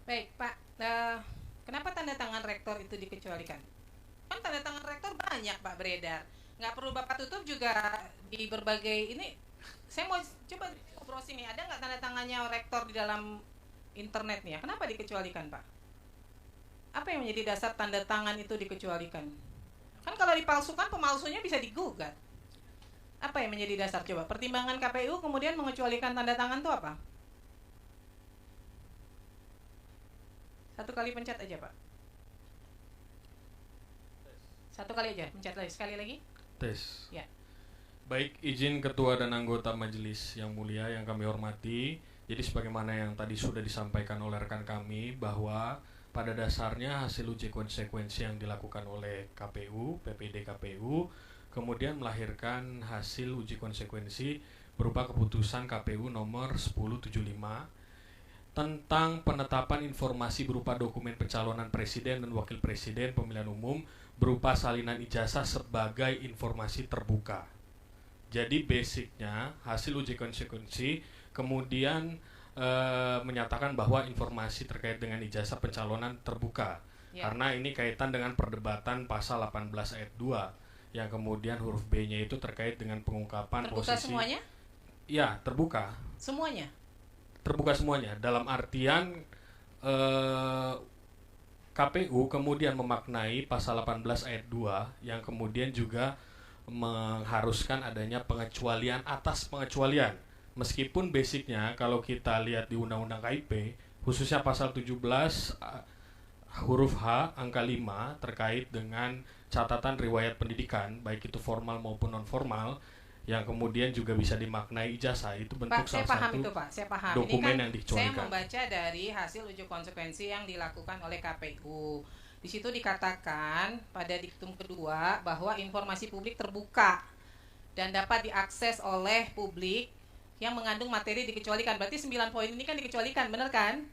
Baik, Pak. Kenapa tanda tangan rektor itu dikecualikan? Kan tanda tangan rektor banyak, Pak, beredar. Nggak perlu Bapak tutup juga di berbagai ini. Saya mau coba browsing nih, ada nggak tanda tangannya rektor di dalam internet nih ya? Kenapa dikecualikan, Pak? Apa yang menjadi dasar tanda tangan itu dikecualikan? Kan kalau dipalsukan, pemalsunya bisa digugat. Apa yang menjadi dasar coba? Pertimbangan KPU kemudian mengecualikan tanda tangan itu apa? Satu kali pencet aja, Pak. Satu kali aja, pencet lagi. Sekali lagi. Tes. Ya. Baik, izin Ketua dan anggota majelis yang mulia yang kami hormati. Jadi sebagaimana yang tadi sudah disampaikan oleh rekan kami bahwa pada dasarnya hasil uji konsekuensi yang dilakukan oleh KPU, PPD KPU, kemudian melahirkan hasil uji konsekuensi berupa keputusan KPU nomor 1075 tentang penetapan informasi berupa dokumen pencalonan presiden dan wakil presiden pemilihan umum berupa salinan ijazah sebagai informasi terbuka. Jadi basicnya hasil uji konsekuensi kemudian menyatakan bahwa informasi terkait dengan ijazah pencalonan terbuka. Ya. Karena ini kaitan dengan perdebatan pasal 18 ayat 2 yang kemudian huruf B-nya itu terkait dengan pengungkapan Terbuka posisi. semuanya? Ya, terbuka. Semuanya. Terbuka semuanya dalam artian KPU kemudian memaknai pasal 18 ayat 2 yang kemudian juga mengharuskan adanya pengecualian atas pengecualian. Meskipun basicnya kalau kita lihat di Undang-Undang KIP khususnya pasal 17 huruf H angka 5 terkait dengan catatan riwayat pendidikan baik itu formal maupun non formal yang kemudian juga bisa dimaknai ijazah itu bentuk Pak, saya salah paham satu itu, Pak. Saya paham. Ini dokumen kan yang saya dikecualikan. membaca dari hasil uji konsekuensi yang dilakukan oleh KPU. Di situ dikatakan pada diktum kedua bahwa informasi publik terbuka dan dapat diakses oleh publik yang mengandung materi dikecualikan. Berarti 9 poin ini kan dikecualikan, benar kan?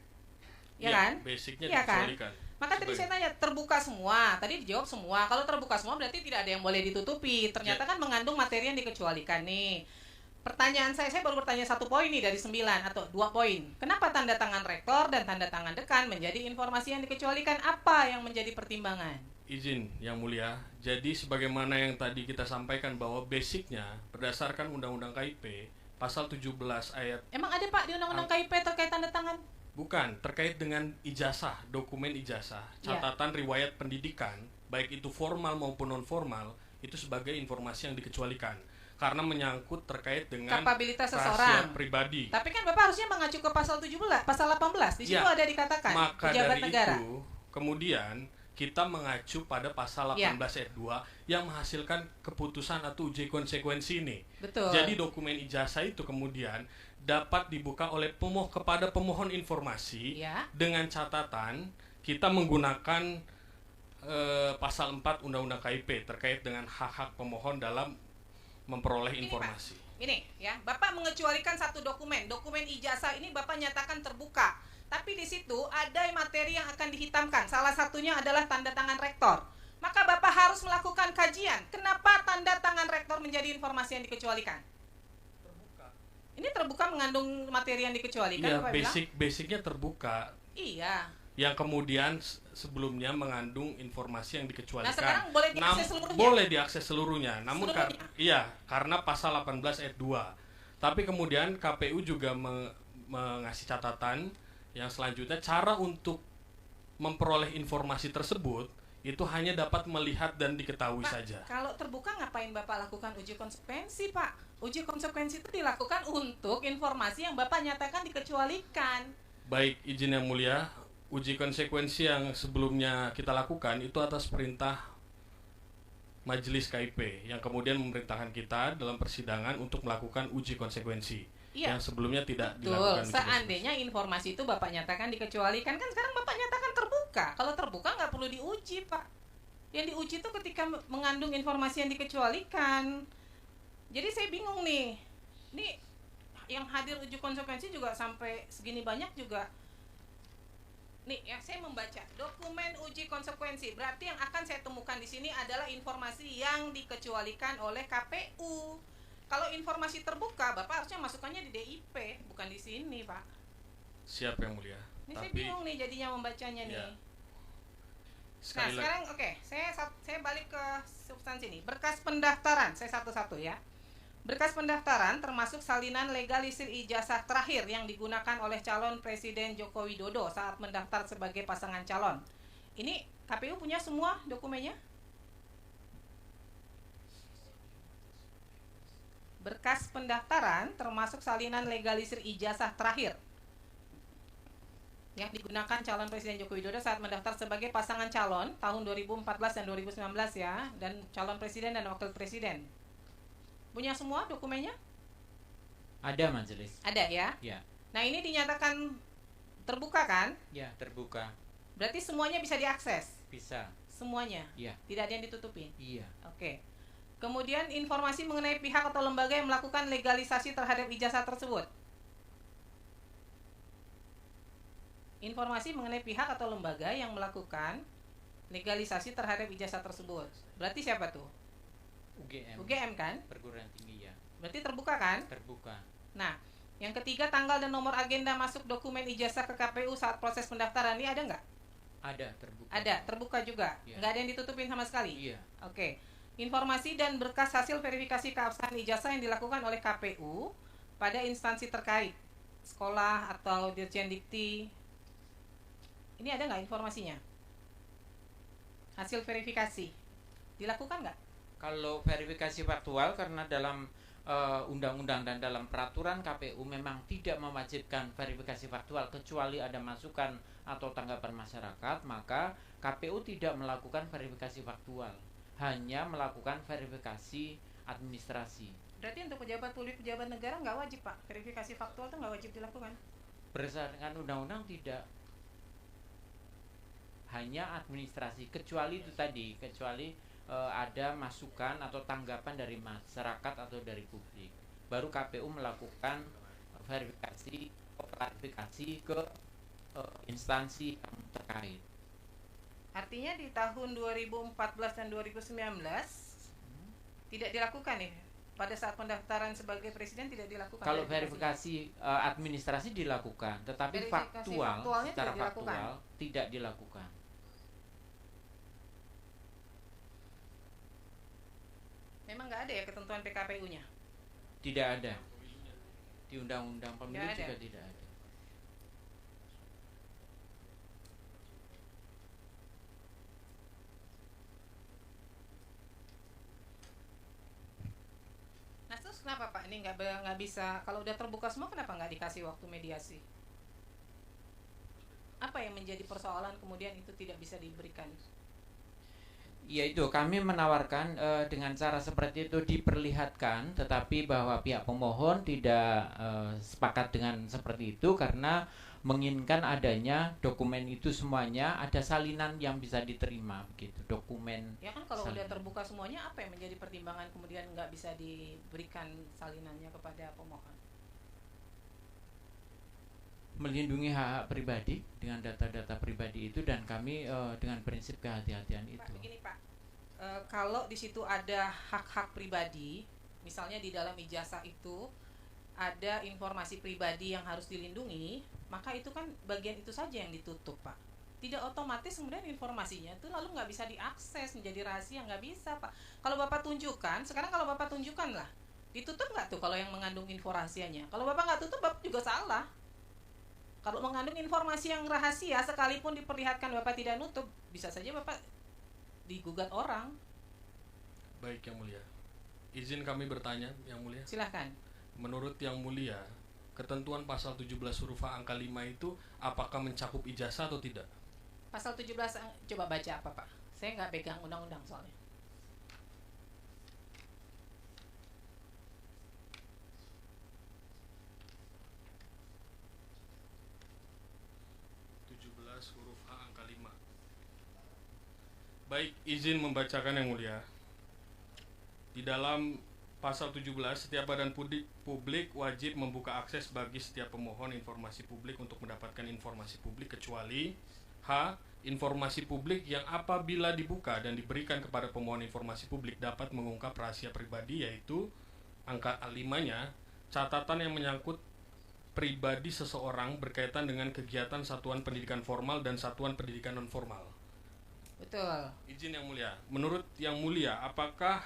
Ya kan? Basicnya Iya kan? dikecualikan. Maka tadi saya tanya, terbuka semua. Tadi dijawab semua. Kalau terbuka semua berarti tidak ada yang boleh ditutupi. Ternyata kan mengandung materi yang dikecualikan nih. Pertanyaan saya baru bertanya 1 poin nih dari 9 atau 2 poin. Kenapa tanda tangan rektor dan tanda tangan dekan menjadi informasi yang dikecualikan? Apa yang menjadi pertimbangan? Izin yang mulia. Jadi sebagaimana yang tadi kita sampaikan bahwa basicnya berdasarkan Undang-Undang KIP pasal 17 ayat. Emang ada, Pak, di Undang-Undang KIP terkait tanda tangan? Bukan, terkait dengan ijazah, dokumen ijazah, catatan riwayat pendidikan, baik itu formal maupun non formal, itu sebagai informasi yang dikecualikan karena menyangkut terkait dengan kapabilitas rahasia seseorang pribadi. Tapi kan Bapak harusnya mengacu ke pasal 17, pasal 18. Di situ Ya, ada dikatakan maka pejabat dari negara. itu kemudian kita mengacu pada pasal 18 ayat 2 yang menghasilkan keputusan atau uji konsekuensi ini. Betul. Jadi dokumen ijazah itu kemudian dapat dibuka oleh kepada pemohon informasi dengan catatan kita menggunakan pasal 4 Undang-Undang KIP terkait dengan hak-hak pemohon dalam memperoleh informasi. Ini ya, Bapak mengecualikan satu dokumen ijazah ini Bapak nyatakan terbuka. Tapi di situ ada materi yang akan dihitamkan. Salah satunya adalah tanda tangan rektor. Maka Bapak harus melakukan kajian. Kenapa tanda tangan rektor menjadi informasi yang dikecualikan? Terbuka. Ini terbuka mengandung materi yang dikecualikan, Iya, Bapak bilang? basicnya terbuka. Iya. Yang kemudian sebelumnya mengandung informasi yang dikecualikan. Nah, sekarang boleh diakses seluruhnya? Boleh diakses seluruhnya. Namun karena pasal 18 ayat 2. Tapi kemudian KPU juga mengasih catatan yang selanjutnya cara untuk memperoleh informasi tersebut itu hanya dapat melihat dan diketahui Pak, saja. Kalau terbuka ngapain Bapak lakukan uji konsekuensi, Pak? Uji konsekuensi itu dilakukan untuk informasi yang Bapak nyatakan dikecualikan. Baik, izin yang mulia, uji konsekuensi yang sebelumnya kita lakukan itu atas perintah Majelis KIP yang kemudian memerintahkan kita dalam persidangan untuk melakukan uji konsekuensi. Yang sebelumnya tidak dilakukan. Seandainya informasi itu Bapak nyatakan dikecualikan, kan sekarang Bapak nyatakan terbuka. Kalau terbuka nggak perlu diuji, Pak. Yang diuji itu ketika mengandung informasi yang dikecualikan. Jadi saya bingung nih. Ini yang hadir uji konsekuensi juga sampai segini banyak juga. Nih ya, saya membaca dokumen uji konsekuensi. Berarti yang akan saya temukan di sini adalah informasi yang dikecualikan oleh KPU. Kalau informasi terbuka, Bapak harusnya masukannya di DIP, bukan di sini, Pak. Siap yang mulia. Ini saya Tapi bingung nih jadinya membacanya nih. ya, Nah, sekali lagi sekarang oke, saya balik ke substansi nih. Berkas pendaftaran, saya satu-satu ya. Berkas pendaftaran termasuk salinan legalisir ijazah terakhir yang digunakan oleh calon Presiden Joko Widodo saat mendaftar sebagai pasangan calon. Ini KPU punya semua dokumennya? Berkas pendaftaran termasuk salinan legalisir ijazah terakhir yang digunakan calon Presiden Joko Widodo saat mendaftar sebagai pasangan calon tahun 2014 dan 2019 ya, dan calon presiden dan wakil presiden. Punya semua dokumennya? Ada majelis. Ada ya? Ya. Nah, ini dinyatakan terbuka kan? Ya, terbuka. Berarti semuanya bisa diakses? Bisa. Semuanya? Iya. Tidak ada yang ditutupin? Iya. Oke. Kemudian informasi mengenai pihak atau lembaga yang melakukan legalisasi terhadap ijazah tersebut. Informasi mengenai pihak atau lembaga yang melakukan legalisasi terhadap ijazah tersebut. Berarti siapa tuh? UGM. UGM kan? Perguruan tinggi ya. Berarti terbuka kan? Terbuka. Nah, yang ketiga, tanggal dan nomor agenda masuk dokumen ijazah ke KPU saat proses pendaftaran ini ada nggak? Ada, terbuka. Ada, terbuka juga. Iya. Nggak ada yang ditutupin sama sekali? Iya. Oke. Informasi dan berkas hasil verifikasi keabsahan ijazah yang dilakukan oleh KPU pada instansi terkait, sekolah atau Dirjen Dikti. Ini ada nggak informasinya? Hasil verifikasi dilakukan nggak? Kalau verifikasi faktual, karena dalam undang-undang dan dalam peraturan KPU memang tidak mewajibkan verifikasi faktual kecuali ada masukan atau tanggapan masyarakat, maka KPU tidak melakukan verifikasi faktual, hanya melakukan verifikasi administrasi. Berarti untuk pejabat publik, pejabat negara nggak wajib, Pak? Verifikasi faktual itu nggak wajib dilakukan? Berdasarkan undang-undang tidak, hanya administrasi, kecuali itu tadi, kecuali ada masukan atau tanggapan dari masyarakat atau dari publik, baru KPU melakukan verifikasi atau klarifikasi ke instansi yang terkait. Artinya di tahun 2014 dan 2019 tidak dilakukan nih, pada saat pendaftaran sebagai presiden tidak dilakukan. Kalau verifikasi administrasi dilakukan, tetapi Verifikasi faktual faktualnya secara tidak dilakukan. faktual tidak dilakukan. Memang nggak ada ya ketentuan PKPU-nya? Tidak ada. Di undang-undang pemilu Nggak ada. juga tidak ada. Nah, terus kenapa Pak ini nggak bisa, kalau udah terbuka semua kenapa nggak dikasih waktu mediasi? Apa yang menjadi persoalan kemudian itu tidak bisa diberikan? Ya itu, kami menawarkan dengan cara seperti itu diperlihatkan, tetapi bahwa pihak pemohon tidak sepakat dengan seperti itu karena menginginkan adanya dokumen itu semuanya ada salinan yang bisa diterima begitu, dokumen. Ya kan kalau udah salinan. terbuka semuanya, apa yang menjadi pertimbangan kemudian nggak bisa diberikan salinannya kepada pemohon? Melindungi hak-hak pribadi dengan data-data pribadi itu, dan kami dengan prinsip kehati-hatian Pak, itu. begini Pak, kalau di situ ada hak-hak pribadi, misalnya di dalam ijazah itu ada informasi pribadi yang harus dilindungi, maka itu kan bagian itu saja yang ditutup Pak. Tidak otomatis kemudian informasinya itu lalu nggak bisa diakses, menjadi rahasia, nggak bisa Pak. Kalau Bapak tunjukkan, sekarang kalau Bapak tunjukkan lah, ditutup nggak tuh kalau yang mengandung informasinya? Kalau Bapak nggak tutup, Bapak juga salah. Kalau mengandung informasi yang rahasia, sekalipun diperlihatkan Bapak tidak nutup, bisa saja Bapak digugat orang. baik yang mulia. Izin kami bertanya yang mulia. Silahkan. Menurut yang mulia, ketentuan pasal 17 huruf A angka 5 itu apakah mencakup ijazah atau tidak? Pasal 17, coba baca apa Pak? Saya nggak pegang undang-undang soalnya. Huruf H angka 5. Baik, izin membacakan yang mulia. Di dalam pasal 17, setiap badan publik wajib membuka akses bagi setiap pemohon informasi publik untuk mendapatkan informasi publik kecuali H. Informasi publik yang apabila dibuka dan diberikan kepada pemohon informasi publik dapat mengungkap rahasia pribadi, yaitu angka 5-nya catatan yang menyangkut pribadi seseorang berkaitan dengan kegiatan satuan pendidikan formal dan satuan pendidikan non formal. Betul. Izin Yang Mulia, menurut Yang Mulia, apakah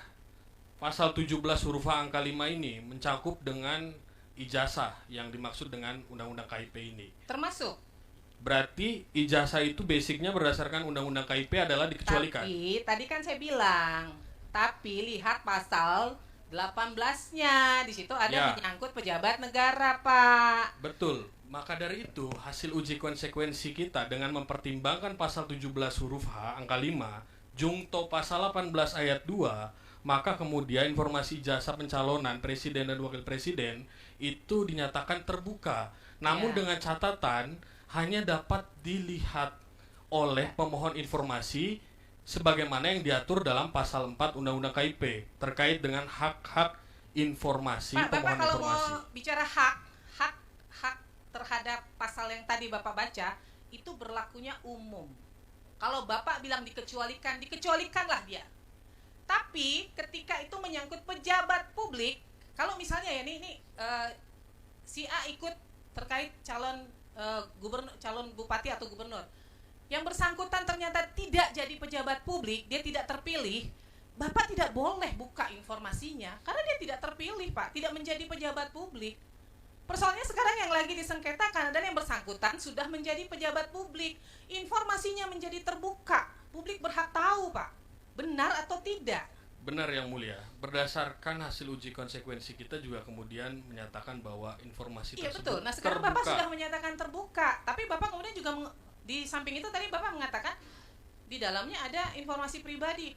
pasal 17 huruf H angka 5 ini mencakup dengan ijazah yang dimaksud dengan Undang-Undang KIP ini? Termasuk. Berarti ijazah itu basicnya berdasarkan Undang-Undang KIP adalah dikecualikan. Tapi tadi kan saya bilang, tapi lihat pasal 18-nya, di situ ada menyangkut pejabat negara, Pak. Betul. Maka dari itu, hasil uji konsekuensi kita dengan mempertimbangkan pasal 17 huruf H angka 5, jungto pasal 18 ayat 2, maka kemudian informasi ijazah pencalonan presiden dan wakil presiden itu dinyatakan terbuka. Namun dengan catatan hanya dapat dilihat oleh pemohon informasi sebagaimana yang diatur dalam pasal 4 Undang-Undang KIP terkait dengan hak-hak informasi Pak, pemohon Bapak kalau informasi. mau bicara hak terhadap pasal yang tadi Bapak baca, itu berlakunya umum. Kalau Bapak bilang dikecualikan, dikecualikanlah dia. Tapi ketika itu menyangkut pejabat publik, kalau misalnya ya ini si A ikut terkait calon gubernur, calon bupati atau gubernur, yang bersangkutan ternyata tidak jadi pejabat publik, dia tidak terpilih, Bapak tidak boleh buka informasinya karena dia tidak terpilih, Pak, tidak menjadi pejabat publik. Persoalannya sekarang yang lagi disengketakan dan yang bersangkutan sudah menjadi pejabat publik, informasinya menjadi terbuka, publik berhak tahu, Pak, benar atau tidak. Benar Yang Mulia, berdasarkan hasil uji konsekuensi kita juga kemudian menyatakan bahwa informasi iya, tersebut betul. Nah sekarang terbuka. Bapak sudah menyatakan terbuka, tapi Bapak kemudian juga di samping itu tadi Bapak mengatakan di dalamnya ada informasi pribadi.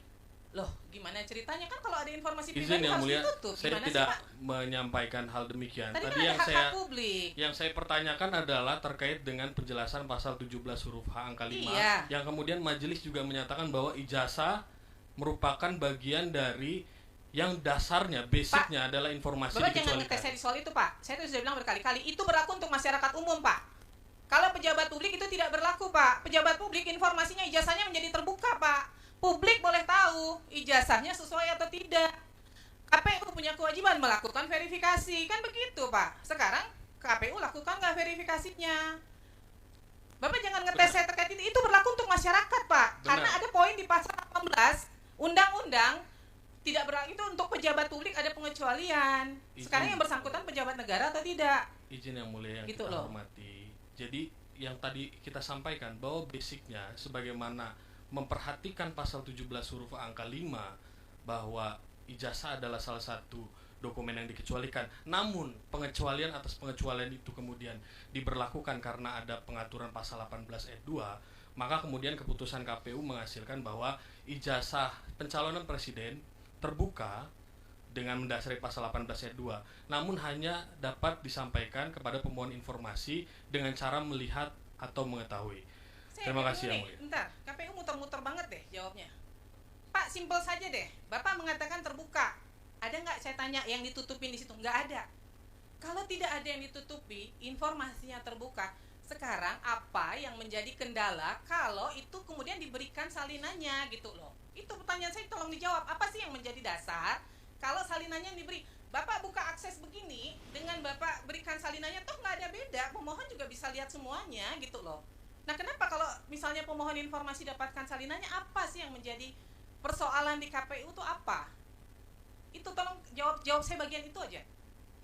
Loh, gimana ceritanya? Kan kalau ada informasi Izin pribadi Yang harus Mulia, ditutup. saya Gimana tidak sih, Pak? menyampaikan hal demikian. Tadi Tadi kan yang ada saya hak publik. yang saya pertanyakan adalah terkait dengan penjelasan pasal 17 huruf H angka 5 Iya. yang kemudian majelis juga menyatakan bahwa ijazah merupakan bagian dari yang dasarnya, basicnya adalah informasi Bapak jangan dikecualikan. ngetes saya di soal itu, Pak. Saya tuh sudah bilang berkali-kali, itu berlaku untuk masyarakat umum, Pak. Kalau pejabat publik itu tidak berlaku, Pak. Pejabat publik informasinya, ijazahnya menjadi terbuka, Pak. Publik boleh tahu ijazahnya sesuai atau tidak. KPU punya kewajiban melakukan verifikasi, kan begitu, Pak. Sekarang KPU lakukan nggak verifikasinya. Bapak jangan ngetes saya terkait itu berlaku untuk masyarakat, Pak. Benar. Karena ada poin di pasal 18 Undang-Undang tidak berlaku itu untuk pejabat publik, ada pengecualian. Sekarang yang bersangkutan pejabat negara atau tidak? Izin Yang Mulia yang Gitu kita loh. hormati. Jadi yang tadi kita sampaikan bahwa basicnya sebagaimana memperhatikan pasal 17 huruf angka 5 bahwa ijazah adalah salah satu dokumen yang dikecualikan. Namun pengecualian atas pengecualian itu kemudian diberlakukan karena ada pengaturan pasal 18 ayat 2, maka kemudian keputusan KPU menghasilkan bahwa ijazah pencalonan presiden terbuka dengan mendasari pasal 18 ayat 2, namun hanya dapat disampaikan kepada pemohon informasi dengan cara melihat atau mengetahui. Terima kasih Yang Mulia. Bentar, KPU muter-muter banget deh jawabnya. Pak, simpel saja deh. Bapak mengatakan terbuka. Ada nggak saya tanya yang ditutupin di situ? Nggak ada. Kalau tidak ada yang ditutupi, informasinya terbuka. Sekarang apa yang menjadi kendala kalau itu kemudian diberikan salinannya gitu loh? Itu pertanyaan saya, tolong dijawab. Apa sih yang menjadi dasar kalau salinannya yang diberi? Bapak buka akses begini, dengan Bapak berikan salinannya, toh nggak ada beda. Pemohon juga bisa lihat semuanya gitu loh. Nah kenapa kalau misalnya pemohon informasi dapatkan salinannya, apa sih yang menjadi persoalan di KPU itu apa? Itu tolong jawab saya bagian itu aja.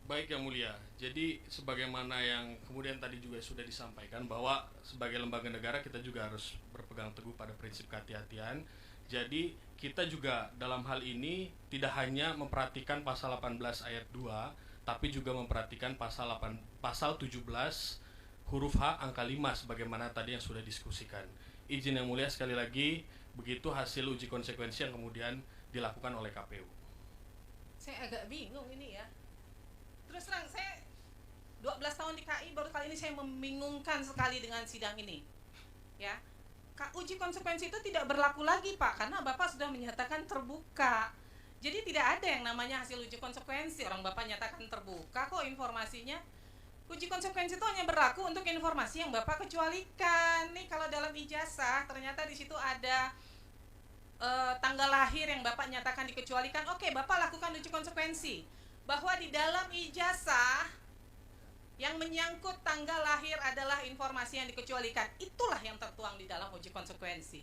Baik Yang Mulia, jadi sebagaimana yang kemudian tadi juga sudah disampaikan bahwa sebagai lembaga negara kita juga harus berpegang teguh pada prinsip kehati-hatian. Jadi kita juga dalam hal ini tidak hanya memperhatikan pasal 18 ayat 2, tapi juga memperhatikan pasal 17 huruf H angka 5 sebagaimana tadi yang sudah diskusikan. Izin Yang Mulia, sekali lagi begitu hasil uji konsekuensi yang kemudian dilakukan oleh KPU. Saya agak bingung ini ya. Terus terang, saya 12 tahun di KI, baru kali ini saya membingungkan sekali dengan sidang ini. Ya, uji konsekuensi itu tidak berlaku lagi, Pak, karena Bapak sudah menyatakan terbuka. Jadi tidak ada yang namanya hasil uji konsekuensi. Orang Bapak nyatakan terbuka kok informasinya. Uji konsekuensi itu hanya berlaku untuk informasi yang Bapak kecualikan. Nih kalau dalam ijazah ternyata di situ ada tanggal lahir yang Bapak nyatakan dikecualikan. Oke, Bapak lakukan uji konsekuensi bahwa di dalam ijazah Yang menyangkut tanggal lahir adalah informasi yang dikecualikan. Itulah yang tertuang di dalam uji konsekuensi.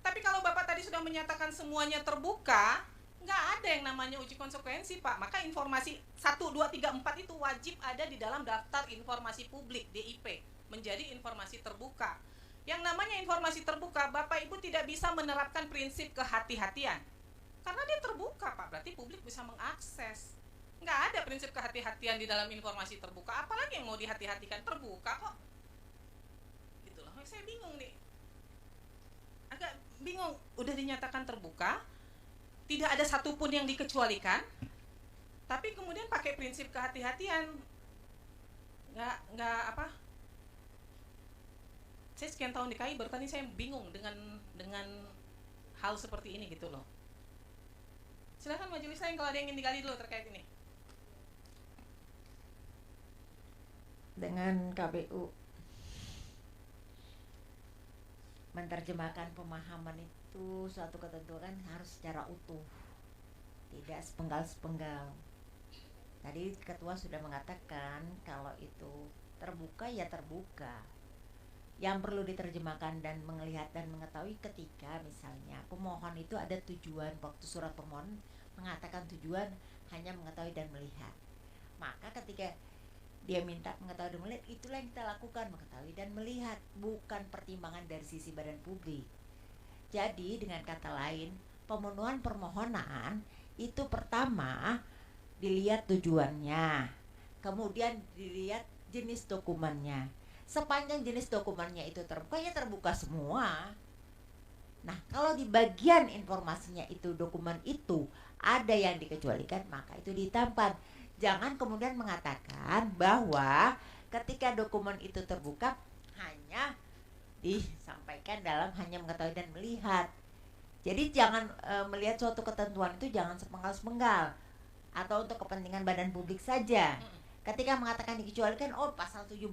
Tapi kalau Bapak tadi sudah menyatakan semuanya terbuka, nggak ada yang namanya uji konsekuensi, Pak. Maka informasi 1, 2, 3, 4 itu wajib ada di dalam daftar informasi publik DIP, menjadi informasi terbuka. Yang namanya informasi terbuka, Bapak Ibu tidak bisa menerapkan prinsip kehati-hatian. Karena dia terbuka, Pak, berarti publik bisa mengakses. Nggak ada prinsip kehati-hatian di dalam informasi terbuka. Apalagi yang mau dihati-hatikan, terbuka kok. Gitu loh, saya bingung nih. Agak bingung, udah dinyatakan terbuka, tidak ada satupun yang dikecualikan, tapi kemudian pakai prinsip kehati-hatian. Nggak apa? Saya sekian tahun di KAI, baru tadi saya bingung dengan hal seperti ini gitu loh. Silakan majelis lain kalau ada yang ingin digali dulu terkait ini. Dengan KPU menerjemahkan pemahaman itu suatu ketentuan harus secara utuh, tidak sepenggal-sepenggal. Tadi ketua sudah mengatakan kalau itu terbuka ya terbuka. Yang perlu diterjemahkan dan melihat dan mengetahui ketika misalnya pemohon itu ada tujuan, waktu surat pemohon mengatakan tujuan hanya mengetahui dan melihat. Maka ketika dia minta mengetahui dan melihat, itulah yang kita lakukan, mengetahui dan melihat, bukan pertimbangan dari sisi badan publik. Jadi dengan kata lain, pemenuhan permohonan itu pertama dilihat tujuannya, kemudian dilihat jenis dokumennya. Sepanjang jenis dokumennya itu terbuka, ya terbuka semua. Nah, kalau di bagian informasinya itu dokumen itu ada yang dikecualikan, maka itu ditambah. Jangan kemudian mengatakan bahwa ketika dokumen itu terbuka hanya disampaikan dalam hanya mengetahui dan melihat. Jadi jangan melihat suatu ketentuan itu jangan sepenggal-sepenggal atau untuk kepentingan badan publik saja. Ketika mengatakan dikecualikan, oh pasal 17,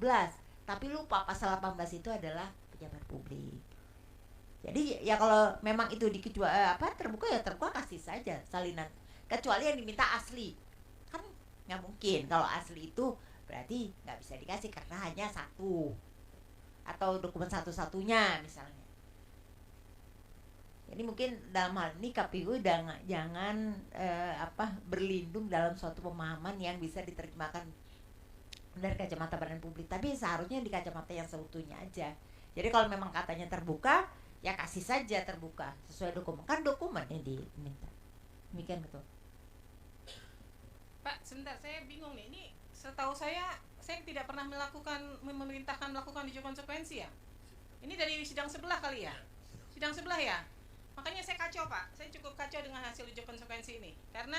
tapi lupa pasal 18 itu adalah pejabat publik. Jadi ya kalau memang itu terbuka ya terbuka, kasih saja salinan. Kecuali yang diminta asli. Kan nggak mungkin, kalau asli itu berarti nggak bisa dikasih karena hanya satu atau dokumen satu-satunya misalnya. Jadi mungkin dalam hal ini KPU jangan berlindung dalam suatu pemahaman yang bisa diterjemahkan dari kacamata badan publik, tapi seharusnya di kacamata yang seutuhnya aja. Jadi kalau memang katanya terbuka, ya kasih saja terbuka sesuai dokumen, kan dokumen yang diminta. Demikian betul. Pak, sebentar, saya bingung nih. Ini setahu saya tidak pernah memerintahkan melakukan uji konsekuensi ya. Ini dari sidang sebelah kali ya? Sidang sebelah ya? Makanya saya kacau, Pak. Saya cukup kacau dengan hasil uji konsekuensi ini. Karena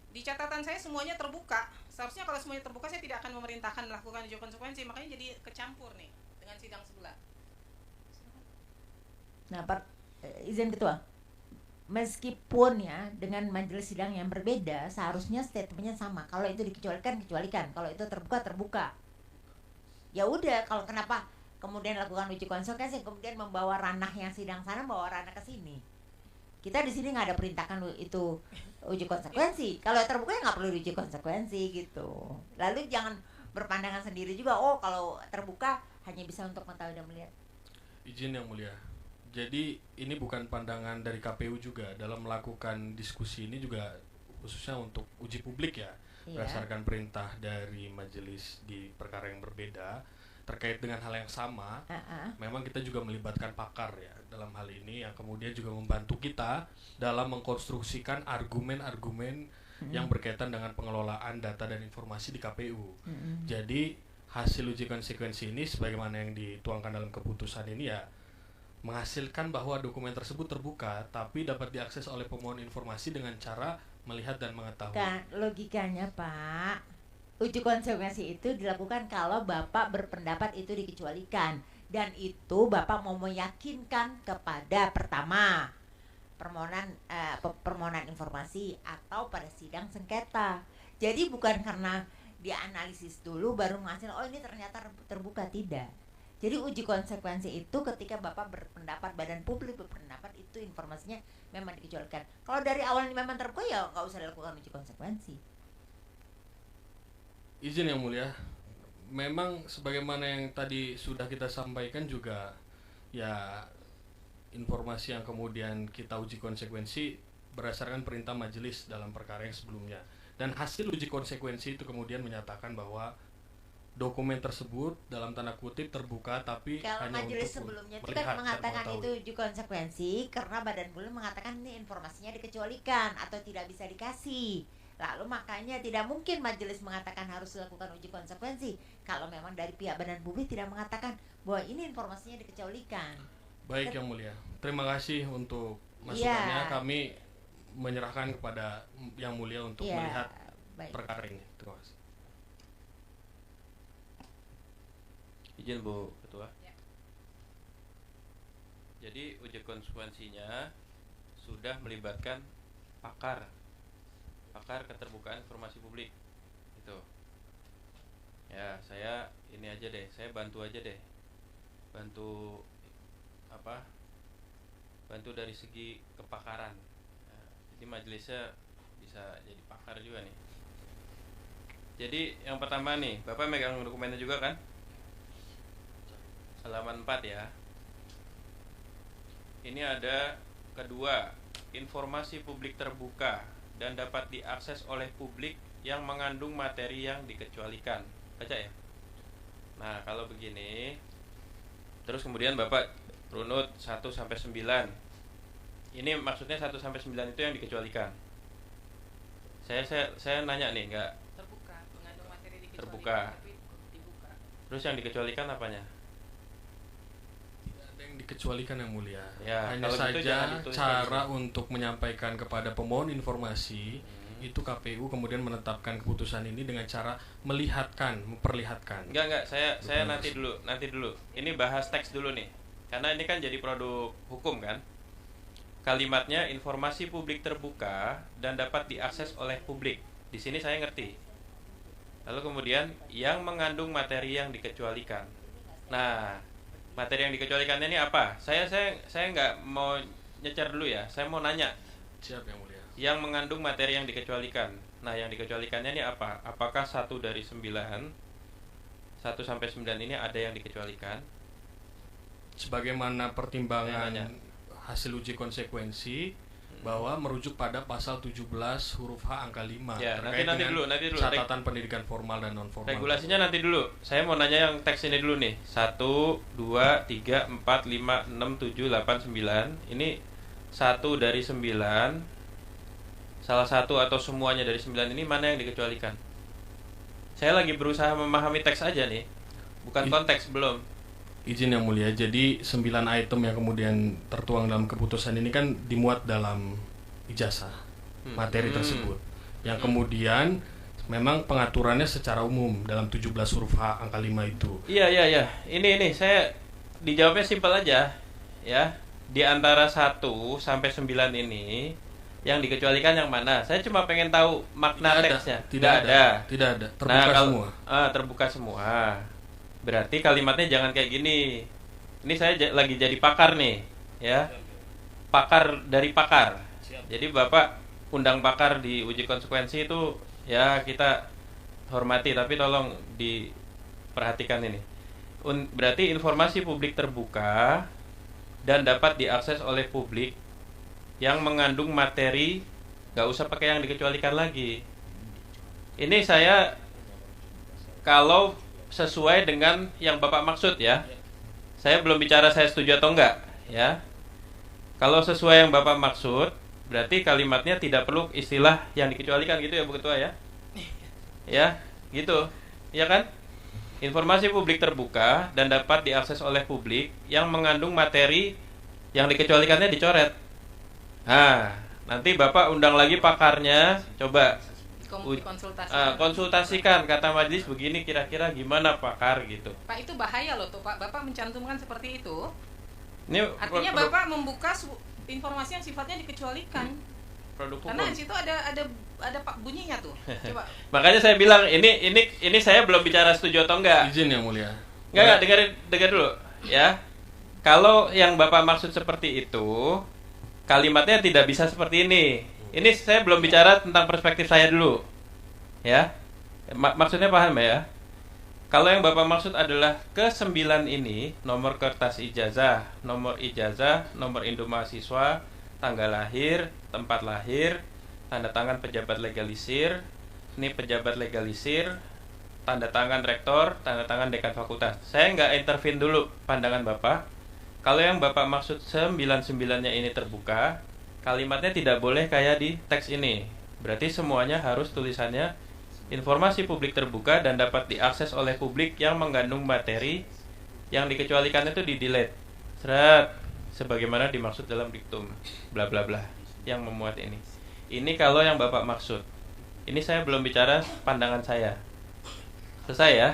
di catatan saya semuanya terbuka. Seharusnya kalau semuanya terbuka, saya tidak akan memerintahkan melakukan uji konsekuensi. Makanya jadi kecampur nih dengan sidang sebelah. Nah, izin ketua, meskipun ya dengan majelis sidang yang berbeda, seharusnya statementnya sama. Kalau itu dikecualikan, kecualikan. Kalau itu terbuka, terbuka. Ya udah, kalau kenapa kemudian lakukan uji konsekuensi, kemudian membawa ranah yang sidang sana, bawa ranah ke sini. Kita di sini nggak ada perintahkan itu uji konsekuensi. Kalau terbuka ya nggak perlu uji konsekuensi gitu. Lalu jangan berpandangan sendiri juga. Oh, kalau terbuka hanya bisa untuk mengetahui dan melihat. Izin yang mulia. Jadi ini bukan pandangan dari KPU juga dalam melakukan diskusi ini juga khususnya untuk uji publik ya, berdasarkan perintah dari majelis di perkara yang berbeda terkait dengan hal yang sama. Memang kita juga melibatkan pakar ya dalam hal ini yang kemudian juga membantu kita dalam mengkonstruksikan argumen-argumen yang berkaitan dengan pengelolaan data dan informasi di KPU. Jadi hasil uji konsekuensi ini sebagaimana yang dituangkan dalam keputusan ini ya menghasilkan bahwa dokumen tersebut terbuka tapi dapat diakses oleh pemohon informasi dengan cara melihat dan mengetahui. Kan logikanya Pak, uji konsekuensi itu dilakukan kalau Bapak berpendapat itu dikecualikan, dan itu Bapak mau meyakinkan kepada pertama permohonan informasi atau pada sidang sengketa. Jadi bukan karena dia analisis dulu baru menghasil oh ini ternyata terbuka, tidak. Jadi uji konsekuensi itu ketika Bapak berpendapat, badan publik berpendapat itu informasinya memang dikecualikan. Kalau dari awal memang terbuka ya nggak usah dilakukan uji konsekuensi. Izin yang mulia, memang sebagaimana yang tadi sudah kita sampaikan juga, ya informasi yang kemudian kita uji konsekuensi berdasarkan perintah majelis dalam perkara yang sebelumnya. Dan hasil uji konsekuensi itu kemudian menyatakan bahwa dokumen tersebut dalam tanda kutip terbuka, tapi Kalau hanya majelis untuk sebelumnya itu melihat kan dan mengatakan itu mengetahui. uji konsekuensi karena Badan PUL mengatakan ini informasinya dikecualikan atau tidak bisa dikasih. Lalu makanya tidak mungkin majelis mengatakan harus dilakukan uji konsekuensi kalau memang dari pihak badan publik tidak mengatakan bahwa ini informasinya dikecualikan. Baik yang mulia, terima kasih untuk masukannya. Kami menyerahkan kepada yang mulia untuk melihat baik. perkara ini. Terima kasih. Izin Bu Ketua. Ya. Jadi uji konsekuensinya sudah melibatkan pakar keterbukaan informasi publik itu. Ya, saya ini aja deh, saya bantu aja deh, bantu dari segi kepakaran. Nah, jadi majelisnya bisa jadi pakar juga nih. Jadi yang pertama nih, Bapak megang dokumennya juga kan? Halaman 4 ya. Ini ada kedua, informasi publik terbuka dan dapat diakses oleh publik yang mengandung materi yang dikecualikan. Baca ya. Nah, kalau begini, terus kemudian Bapak runut 1 sampai 9. Ini maksudnya 1 sampai 9 itu yang dikecualikan. Saya nanya nih, enggak Terbuka, mengandung materi dikecualikan, terbuka. tapi dibuka. Terus yang dikecualikan apanya? Tidak ada yang dikecualikan yang mulia. Ya, Hanya kalau gitu jangan saja ditulis cara lagi. untuk menyampaikan kepada pemohon informasi itu KPU kemudian menetapkan keputusan ini dengan cara memperlihatkan. Enggak, saya Bukan nanti dulu. Ini bahas teks dulu nih. Karena ini kan jadi produk hukum kan. Kalimatnya informasi publik terbuka dan dapat diakses oleh publik. Di sini saya ngerti. Lalu kemudian yang mengandung materi yang dikecualikan. Nah, materi yang dikecualikannya ini apa? Saya nggak mau nyecer dulu ya. Saya mau nanya. Siap yang mulia. Yang mengandung materi yang dikecualikan. Nah, yang dikecualikannya ini apa? Apakah 1 dari 9? 1 sampai 9 ini ada yang dikecualikan? Sebagaimana pertimbangan Saya nanya. hasil uji konsekuensi bahwa merujuk pada pasal 17 huruf H angka 5 Ya, terkait nanti dengan dulu. catatan pendidikan formal dan non formal. Regulasinya nanti dulu. Saya mau nanya yang teks ini dulu nih. 1, 2, 3, 4, 5, 6, 7, 8, 9. Ini 1 dari 9. Salah satu atau semuanya dari 9 ini mana yang dikecualikan? Saya lagi berusaha memahami teks aja nih. Bukan konteks, belum. Izin yang mulia, jadi 9 item yang kemudian tertuang dalam keputusan ini kan dimuat dalam ijazah materi tersebut. Yang kemudian memang pengaturannya secara umum dalam 17 huruf H angka 5 itu. Iya. Ini saya dijawabnya simpel aja. Ya. Di antara 1 sampai 9 ini yang dikecualikan yang mana? Saya cuma pengen tahu makna teksnya. Tidak ada. Terbuka semua. Terbuka semua. Berarti kalimatnya jangan kayak gini. Ini saya lagi jadi pakar nih, ya. Pakar dari pakar. Jadi Bapak undang pakar di uji konsekuensi itu ya kita hormati, tapi tolong diperhatikan ini. Berarti informasi publik terbuka dan dapat diakses oleh publik yang mengandung materi, gak usah pakai yang dikecualikan lagi. Ini saya kalau sesuai dengan yang Bapak maksud ya. Saya belum bicara saya setuju atau enggak ya. Kalau sesuai yang Bapak maksud, berarti kalimatnya tidak perlu istilah yang dikecualikan gitu ya Bu Ketua ya. Ya, gitu. Ya kan? Informasi publik terbuka dan dapat diakses oleh publik yang mengandung materi yang dikecualikannya dicoret. Nah, nanti Bapak undang lagi pakarnya, coba konsultasikan kata majelis begini kira-kira gimana pakar gitu. Pak, itu bahaya loh tuh Pak. Bapak mencantumkan seperti itu. Ini Artinya Bapak membuka informasi yang sifatnya dikecualikan. Produk hukum. Karena di situ ada Pak bunyinya tuh. Coba. Makanya saya bilang ini saya belum bicara setuju atau enggak. Izin yang mulia. Enggak, dengar dulu ya. Kalau yang Bapak maksud seperti itu, kalimatnya tidak bisa seperti ini. Ini saya belum bicara tentang perspektif saya dulu. Ya. Maksudnya paham ya? Kalau yang Bapak maksud adalah ke-9 ini, nomor kertas ijazah, nomor Indo mahasiswa, tanggal lahir, tempat lahir, tanda tangan pejabat legalisir, ini pejabat legalisir, tanda tangan rektor, tanda tangan dekan fakultas. Saya nggak intervene dulu pandangan Bapak. Kalau yang Bapak maksud 99-nya ini terbuka, kalimatnya tidak boleh kayak di teks ini. Berarti semuanya harus tulisannya informasi publik terbuka dan dapat diakses oleh publik yang mengandung materi yang dikecualikan itu di-delete. Seret, sebagaimana dimaksud dalam diktum bla bla bla yang memuat ini. Ini kalau yang Bapak maksud. Ini saya belum bicara pandangan saya. Selesai ya?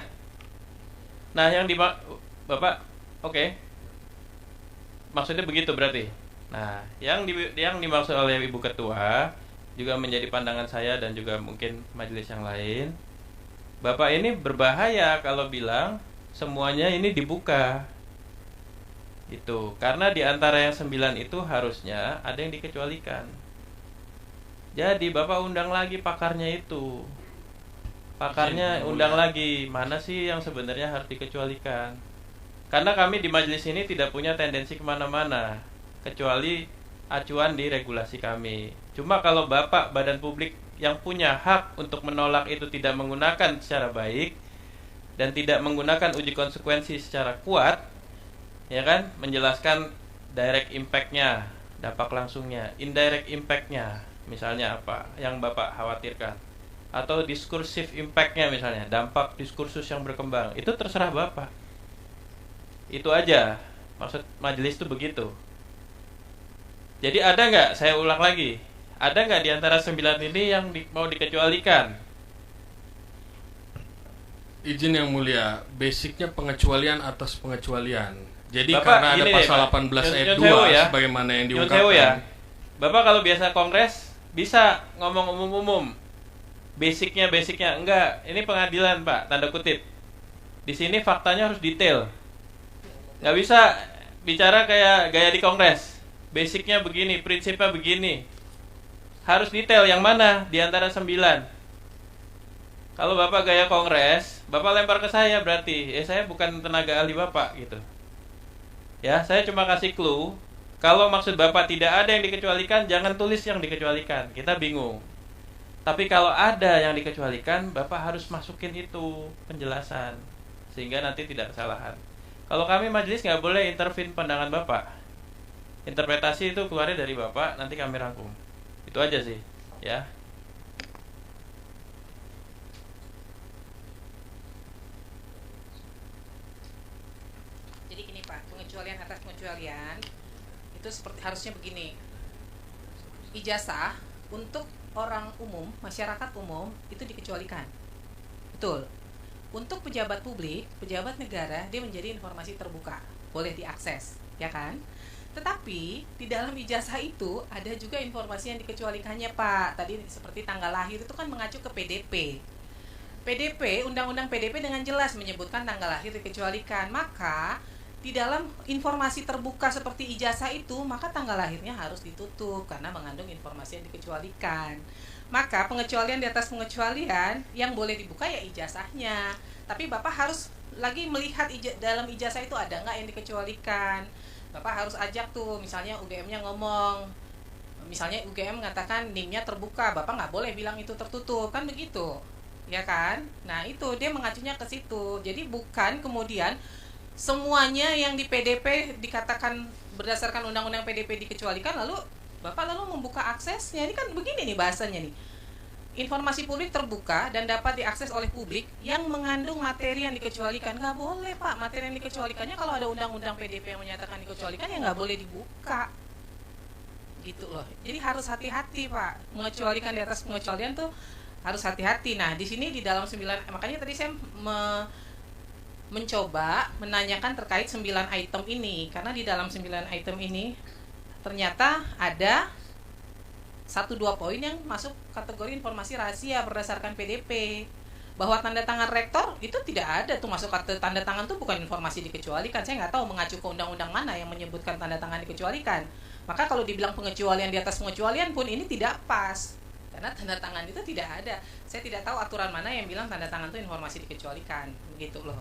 Nah, yang Bapak oke. Maksudnya begitu berarti. Nah, yang dimaksud oleh Ibu Ketua juga menjadi pandangan saya dan juga mungkin majelis yang lain. Bapak ini berbahaya kalau bilang semuanya ini dibuka. Itu karena di antara yang 9 itu harusnya ada yang dikecualikan. Jadi Bapak undang lagi pakarnya itu. Pakarnya undang lagi, mana sih yang sebenarnya harus dikecualikan. Karena kami di majelis ini tidak punya tendensi kemana-mana kecuali acuan di regulasi kami. Cuma kalau Bapak badan publik yang punya hak untuk menolak itu tidak menggunakan secara baik dan tidak menggunakan uji konsekuensi secara kuat, ya kan, menjelaskan direct impact-nya, dampak langsungnya, indirect impact-nya, misalnya apa yang Bapak khawatirkan, atau diskursive impact-nya misalnya, dampak diskursus yang berkembang, itu terserah Bapak. Itu aja, maksud majelis itu begitu. Jadi ada nggak, saya ulang lagi, ada nggak di antara 9 ini yang mau dikecualikan? Izin yang mulia, basicnya pengecualian atas pengecualian. Jadi Bapak, karena ada gini deh, pasal Pak. 18 ayat Nyun 2 sewu ya. sebagaimana yang Nyun sewu diungkapkan. ya. Bapak kalau biasa kongres bisa ngomong umum-umum. Basicnya enggak. Ini pengadilan, Pak, tanda kutip. Di sini faktanya harus detail. Nggak bisa bicara kayak gaya di kongres. Basicnya begini, prinsipnya begini. Harus detail yang mana di antara 9. Kalau Bapak gaya kongres, Bapak lempar ke saya berarti, saya bukan tenaga ahli Bapak gitu. Ya, saya cuma kasih clue. Kalau maksud Bapak tidak ada yang dikecualikan, jangan tulis yang dikecualikan. Kita bingung. Tapi kalau ada yang dikecualikan, Bapak harus masukin itu penjelasan sehingga nanti tidak kesalahan. Kalau kami majelis nggak boleh intervene pandangan Bapak. Interpretasi itu keluarnya dari Bapak, nanti kami rangkum. Itu aja sih, ya. Jadi gini Pak, pengecualian atas pengecualian itu seperti harusnya begini. Ijazah untuk orang umum, masyarakat umum itu dikecualikan. Betul. Untuk pejabat publik, pejabat negara, dia menjadi informasi terbuka, boleh diakses, ya kan? Tetapi di dalam ijazah itu ada juga informasi yang dikecualikannya Pak. Tadi seperti tanggal lahir itu kan mengacu ke PDP. PDP, Undang-Undang PDP dengan jelas menyebutkan tanggal lahir dikecualikan. Maka di dalam informasi terbuka seperti ijazah itu, maka tanggal lahirnya harus ditutup karena mengandung informasi yang dikecualikan. Maka pengecualian di atas pengecualian yang boleh dibuka ya ijazahnya. Tapi Bapak harus lagi melihat dalam ijazah itu ada nggak yang dikecualikan. Bapak harus ajak tuh, misalnya UGM-nya ngomong, misalnya UGM mengatakan NIM-nya terbuka, Bapak nggak boleh bilang itu tertutup, kan begitu, ya kan? Nah itu dia mengacunya ke situ. Jadi bukan kemudian semuanya yang di PDP dikatakan berdasarkan undang-undang PDP dikecualikan, lalu Bapak membuka aksesnya. Ini kan begini nih bahasanya nih. Informasi publik terbuka dan dapat diakses oleh publik yang mengandung materi yang dikecualikan. Nggak boleh Pak, materi yang dikecualikannya kalau ada undang-undang PDP yang menyatakan dikecualikan ya nggak boleh dibuka. Gitu loh. Jadi harus hati-hati Pak. Mengecualikan di atas pengecualian tuh harus hati-hati. Nah di sini di dalam 9, makanya tadi saya mencoba menanyakan terkait 9 item ini. Karena di dalam 9 item ini ternyata ada 1-2 poin yang masuk kategori informasi rahasia berdasarkan PDP. Bahwa tanda tangan rektor itu tidak ada tuh masuk tanda tangan tuh bukan informasi dikecualikan. Saya nggak tahu mengacu ke undang-undang mana yang menyebutkan tanda tangan dikecualikan. Maka kalau dibilang pengecualian di atas pengecualian pun ini tidak pas. Karena tanda tangan itu tidak ada. Saya tidak tahu aturan mana yang bilang tanda tangan itu informasi dikecualikan, begitu loh.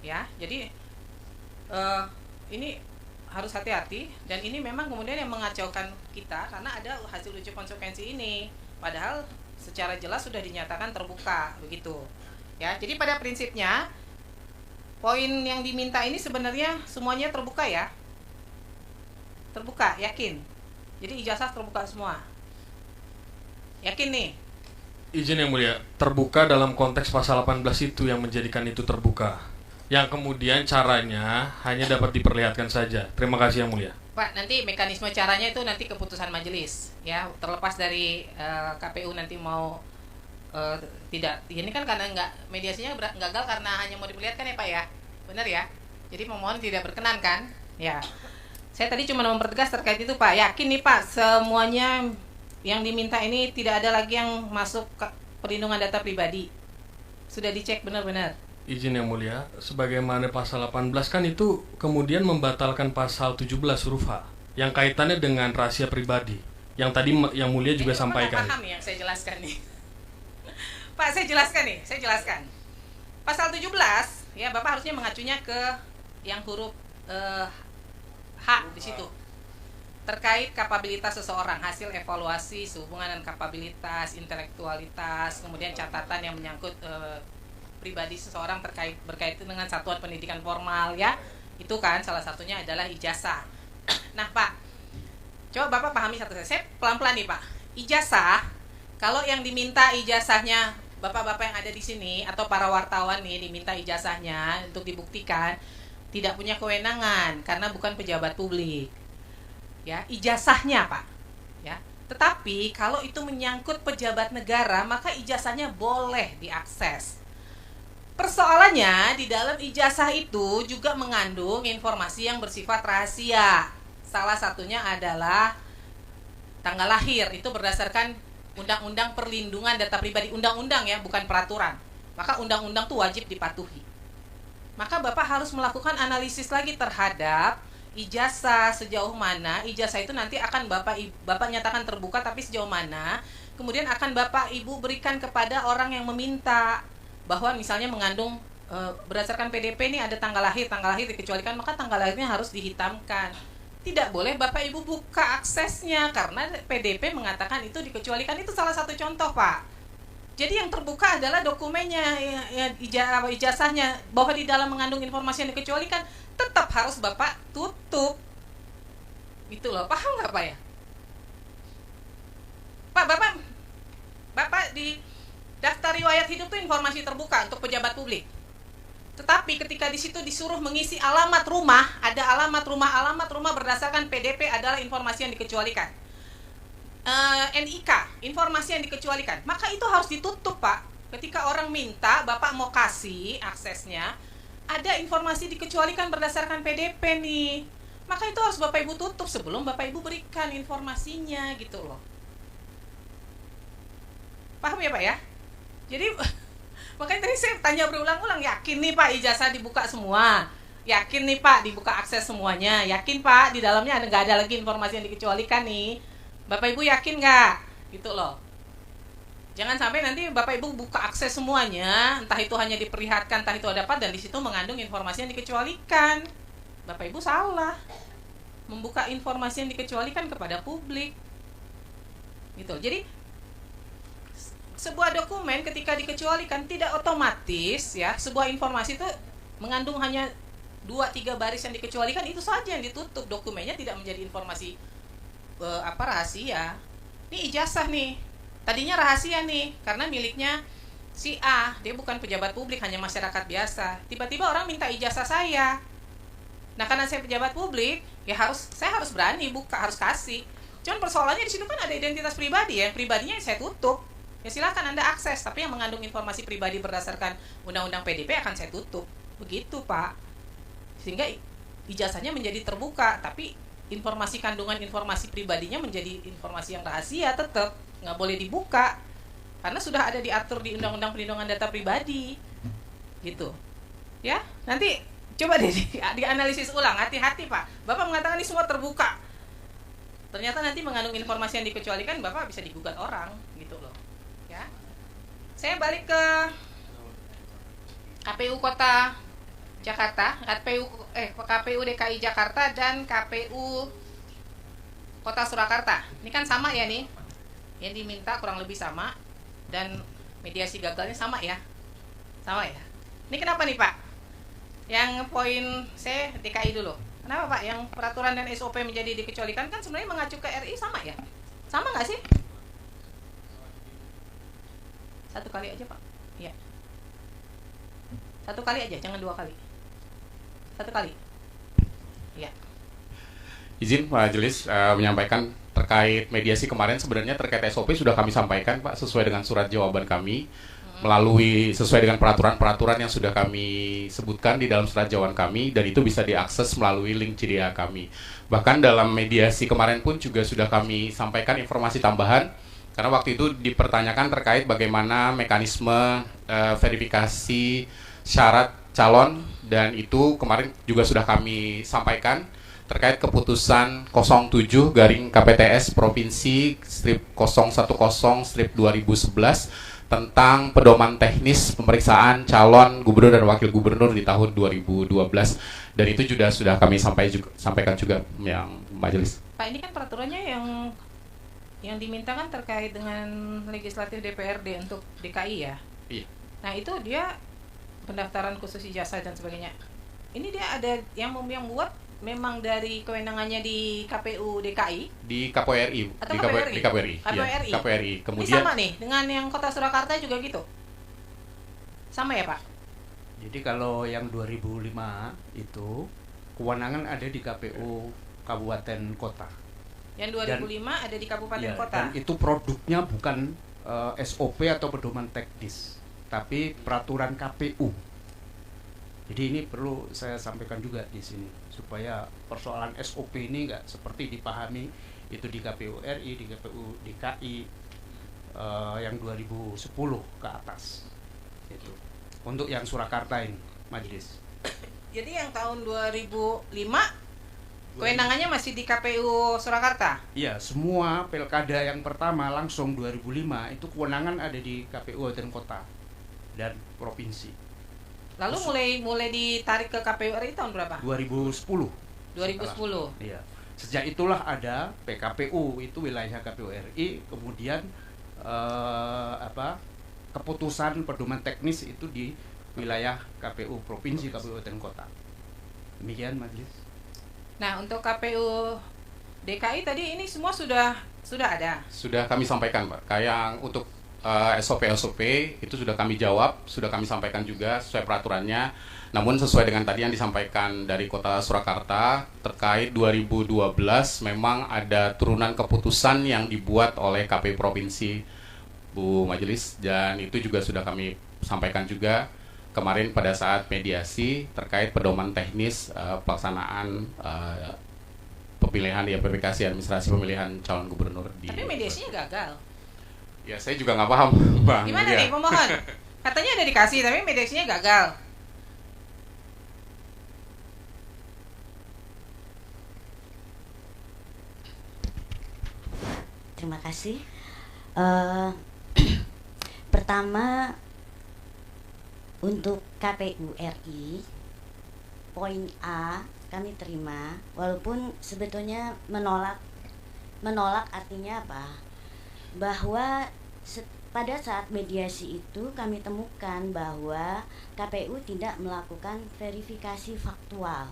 Ya, jadi ini harus hati-hati, dan ini memang kemudian yang mengacaukan kita karena ada hasil uji konsekuensi ini. Padahal secara jelas sudah dinyatakan terbuka, begitu. Ya, jadi pada prinsipnya poin yang diminta ini sebenarnya semuanya terbuka ya. Terbuka, yakin. Jadi ijazah terbuka semua. Yakin nih? Izin yang mulia, terbuka dalam konteks pasal 18 itu yang menjadikan itu terbuka. Yang kemudian caranya hanya dapat diperlihatkan saja. Terima kasih yang mulia. Pak, nanti mekanisme caranya itu nanti keputusan majelis, ya, terlepas dari KPU nanti mau tidak. Ini kan karena mediasinya gagal karena hanya mau diperlihatkan ya Pak ya, benar ya. Jadi pemohon tidak berkenan kan, ya. Saya tadi cuma mempertegas terkait itu Pak. Yakin nih Pak, semuanya yang diminta ini tidak ada lagi yang masuk ke perlindungan data pribadi. Sudah dicek benar-benar. Izin yang mulia, sebagaimana pasal 18 kan itu kemudian membatalkan pasal 17 huruf H yang kaitannya dengan rahasia pribadi. Yang tadi yang mulia juga sampaikan. Paham yang saya jelaskan nih. Pak, saya jelaskan. Pasal 17, ya Bapak harusnya mengacunya ke yang huruf H di situ. Terkait kapabilitas seseorang, hasil evaluasi sehubungan dengan kapabilitas, intelektualitas, kemudian catatan yang menyangkut pribadi seseorang berkaitan dengan satuan pendidikan formal, ya. Itu kan salah satunya adalah ijazah. Nah Pak, coba Bapak pahami satu saya pelan-pelan nih Pak. Ijazah, kalau yang diminta ijazahnya Bapak-bapak yang ada di sini atau para wartawan nih diminta ijazahnya untuk dibuktikan, tidak punya kewenangan karena bukan pejabat publik. Ya, ijazahnya Pak. Ya. Tetapi kalau itu menyangkut pejabat negara, maka ijazahnya boleh diakses. Persoalannya di dalam ijazah itu juga mengandung informasi yang bersifat rahasia. Salah satunya adalah tanggal lahir, itu berdasarkan Undang-Undang Perlindungan Data Pribadi, undang-undang ya, bukan peraturan. Maka undang-undang itu wajib dipatuhi. Maka Bapak harus melakukan analisis lagi terhadap ijazah, sejauh mana ijazah itu nanti akan Bapak nyatakan terbuka, tapi sejauh mana kemudian akan Bapak Ibu berikan kepada orang yang meminta, bahwa misalnya mengandung berdasarkan PDP ini ada tanggal lahir dikecualikan, maka tanggal lahirnya harus dihitamkan. Tidak boleh Bapak Ibu buka aksesnya karena PDP mengatakan itu dikecualikan. Itu salah satu contoh Pak. Jadi yang terbuka adalah dokumennya, ijazahnya, bahwa di dalam mengandung informasi yang dikecualikan tetap harus Bapak tutup. Gitu loh, paham nggak Pak ya? Pak, Bapak di daftar riwayat hidup itu informasi terbuka untuk pejabat publik. Tetapi ketika di situ disuruh mengisi alamat rumah, ada alamat rumah berdasarkan PDP adalah informasi yang dikecualikan. NIK, informasi yang dikecualikan. Maka itu harus ditutup Pak. Ketika orang minta, Bapak mau kasih aksesnya, ada informasi dikecualikan berdasarkan PDP nih. Maka itu harus Bapak Ibu tutup sebelum Bapak Ibu berikan informasinya gitu loh. Paham ya Pak ya? Jadi makanya tadi saya tanya berulang-ulang, yakin nih Pak ijazah dibuka semua? Yakin nih Pak dibuka akses semuanya? Yakin Pak di dalamnya nggak ada lagi informasi yang dikecualikan nih? Bapak Ibu yakin nggak? Gitu loh. Jangan sampai nanti Bapak Ibu buka akses semuanya, entah itu hanya diperlihatkan, entah itu ada apa, dan di situ mengandung informasi yang dikecualikan. Bapak Ibu salah membuka informasi yang dikecualikan kepada publik. Gitu. Jadi sebuah dokumen ketika dikecualikan tidak otomatis ya, sebuah informasi itu mengandung hanya 2-3 baris yang dikecualikan, itu saja yang ditutup, dokumennya tidak menjadi informasi rahasia. Ini ijazah nih, tadinya rahasia nih karena miliknya si A, dia bukan pejabat publik, hanya masyarakat biasa. Tiba-tiba orang minta ijazah saya. Nah karena saya pejabat publik, ya saya harus berani buka, harus kasih. Cuman persoalannya di situ kan ada identitas pribadi ya, pribadinya saya tutup. Ya silakan Anda akses, tapi yang mengandung informasi pribadi berdasarkan Undang-Undang PDP akan saya tutup. Begitu Pak. Sehingga ijazahnya menjadi terbuka, tapi informasi kandungan informasi pribadinya menjadi informasi yang rahasia, tetap nggak boleh dibuka karena sudah ada diatur di Undang-Undang Perlindungan Data Pribadi. Gitu. Ya, nanti coba deh dianalisis ulang, hati-hati Pak. Bapak mengatakan ini semua terbuka. ternyata nanti mengandung informasi yang dikecualikan, Bapak bisa digugat orang gitu loh. Ya. Saya balik ke KPU Kota Jakarta, KPU DKI Jakarta dan KPU Kota Surakarta. Ini kan sama ya nih. Yang diminta kurang lebih sama dan mediasi gagalnya sama ya. Sama ya. Ini kenapa nih, Pak? Yang poin C DKI dulu. Kenapa, Pak? Yang peraturan dan SOP menjadi dikecualikan kan sebenarnya mengacu ke RI sama ya? Sama nggak sih? Satu kali aja, Pak. Iya. Satu kali aja, jangan 2 kali. Satu kali. Iya. Izin Majelis menyampaikan terkait mediasi kemarin, sebenarnya terkait SOP sudah kami sampaikan, Pak, sesuai dengan surat jawaban kami, melalui sesuai dengan peraturan-peraturan yang sudah kami sebutkan di dalam surat jawaban kami, dan itu bisa diakses melalui link CDA kami. Bahkan dalam mediasi kemarin pun juga sudah kami sampaikan informasi tambahan, karena waktu itu dipertanyakan terkait bagaimana mekanisme verifikasi syarat calon, dan itu kemarin juga sudah kami sampaikan terkait keputusan 07 garing KPTS Provinsi strip 010 strip 2011 tentang pedoman teknis pemeriksaan calon gubernur dan wakil gubernur di tahun 2012, dan itu sudah kami sampaikan juga yang majelis. Pak, ini kan peraturannya yang diminta kan terkait dengan legislatif DPRD untuk DKI ya. Iya. Nah, itu dia pendaftaran khusus ijazah dan sebagainya. Ini dia ada yang buat memang dari kewenangannya di KPU DKI, Di KPRI, atau di KPRI? di KPRI. Iya, KPRI. KPRI. Ini Kemudian sama nih dengan yang Kota Surakarta juga gitu. Sama ya, Pak? Jadi kalau yang 2005 itu kewenangan ada di KPU Kabupaten Kota. Yang 2005 ada di Kabupaten Ya, Kota. dan itu produknya bukan SOP atau pedoman teknis, tapi peraturan KPU. Jadi ini perlu saya sampaikan juga di sini supaya persoalan SOP ini nggak seperti dipahami itu di KPU RI, di KPU DKI yang 2010 ke atas. Itu untuk yang Surakarta ini majelis. Jadi yang tahun 2005 kewenangannya masih di KPU Surakarta. Iya, semua pilkada yang pertama langsung 2005 itu kewenangan ada di KPU dan kota dan provinsi. Lalu mulai ditarik ke KPU RI tahun berapa? 2010. 2010. Iya. Sejak itulah ada PKPU, itu wilayah KPU RI, kemudian keputusan pedoman teknis itu di wilayah KPU provinsi, kabupaten kota. Demikian majelis. Nah, untuk KPU DKI tadi ini semua sudah ada. sudah kami sampaikan, Pak. Kayak untuk SOP itu sudah kami jawab, sudah kami sampaikan juga sesuai peraturannya. Namun sesuai dengan tadi yang disampaikan dari Kota Surakarta terkait 2012 memang ada turunan keputusan yang dibuat oleh KPU Provinsi, Bu Majelis, dan itu juga sudah kami sampaikan juga kemarin pada saat mediasi terkait pedoman teknis pelaksanaan pemilihan ya verifikasi administrasi pemilihan calon gubernur di. Tapi mediasinya gagal. Ya, saya juga nggak paham, Bang. Gimana Ya. nih pemohon? Katanya ada dikasih tapi mediasinya gagal. Terima kasih. Pertama, untuk KPU RI, poin A kami terima, walaupun sebetulnya menolak artinya apa? Bahwa pada saat mediasi itu kami temukan bahwa KPU tidak melakukan verifikasi faktual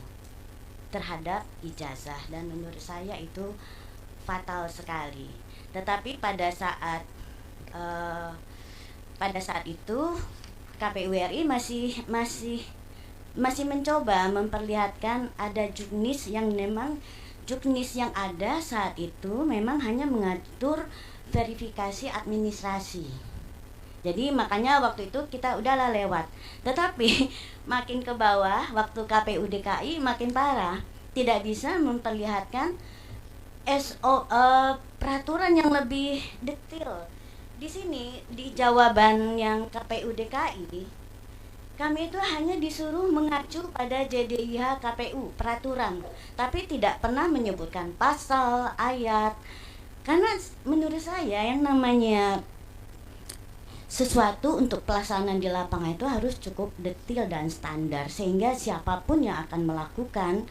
terhadap ijazah, dan menurut saya itu fatal sekali. Tetapi pada saat itu KPU RI masih mencoba memperlihatkan ada juknis yang ada saat itu memang hanya mengatur verifikasi administrasi. Jadi makanya waktu itu kita udahlah lewat. Tetapi makin ke bawah waktu KPU DKI makin parah, tidak bisa memperlihatkan peraturan yang lebih detail. Di sini di jawaban yang KPU DKI kami itu hanya disuruh mengacu pada JDIH KPU, peraturan, tapi tidak pernah menyebutkan pasal, ayat. Karena menurut saya yang namanya sesuatu untuk pelaksanaan di lapangan itu harus cukup detail dan standar, sehingga siapapun yang akan melakukan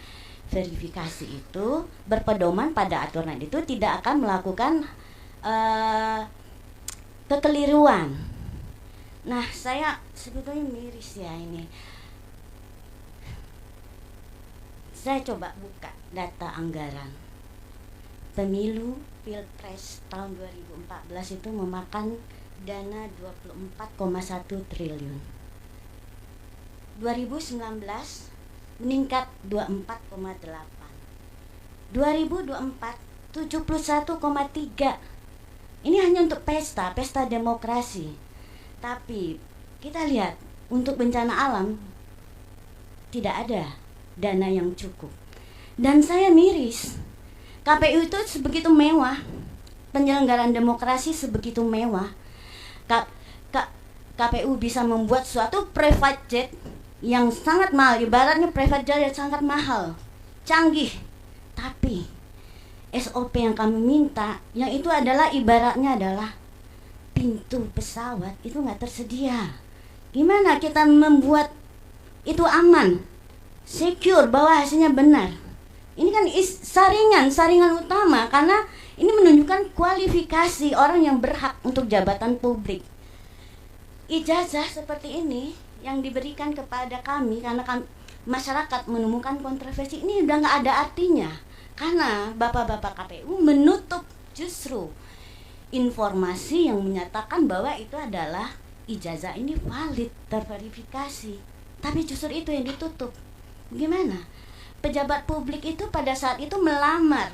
verifikasi itu berpedoman pada aturan itu tidak akan melakukan kekeliruan. Nah, saya sebetulnya miris ya ini. Saya coba buka data anggaran. Pemilu Pilpres tahun 2014 itu memakan dana 24,1 triliun. 2019 meningkat 24,8. 2024 71,3. Ini hanya untuk pesta demokrasi. Tapi kita lihat untuk bencana alam tidak ada dana yang cukup. Dan saya miris. KPU itu sebegitu mewah. Penyelenggaraan demokrasi sebegitu mewah. KPU bisa membuat suatu private jet yang sangat mahal, ibaratnya private jet yang sangat mahal, canggih. Tapi SOP yang kami minta, yang itu adalah ibaratnya adalah pintu pesawat itu nggak tersedia. Gimana kita membuat itu aman, secure, bahwa hasilnya benar? Ini kan saringan utama, karena ini menunjukkan kualifikasi orang yang berhak untuk jabatan publik. Ijazah seperti ini yang diberikan kepada kami karena masyarakat menemukan kontroversi ini udah nggak ada artinya, karena bapak-bapak KPU menutup justru informasi yang menyatakan bahwa itu adalah ijazah ini valid, terverifikasi, tapi justru itu yang ditutup. Gimana? Pejabat publik itu pada saat itu melamar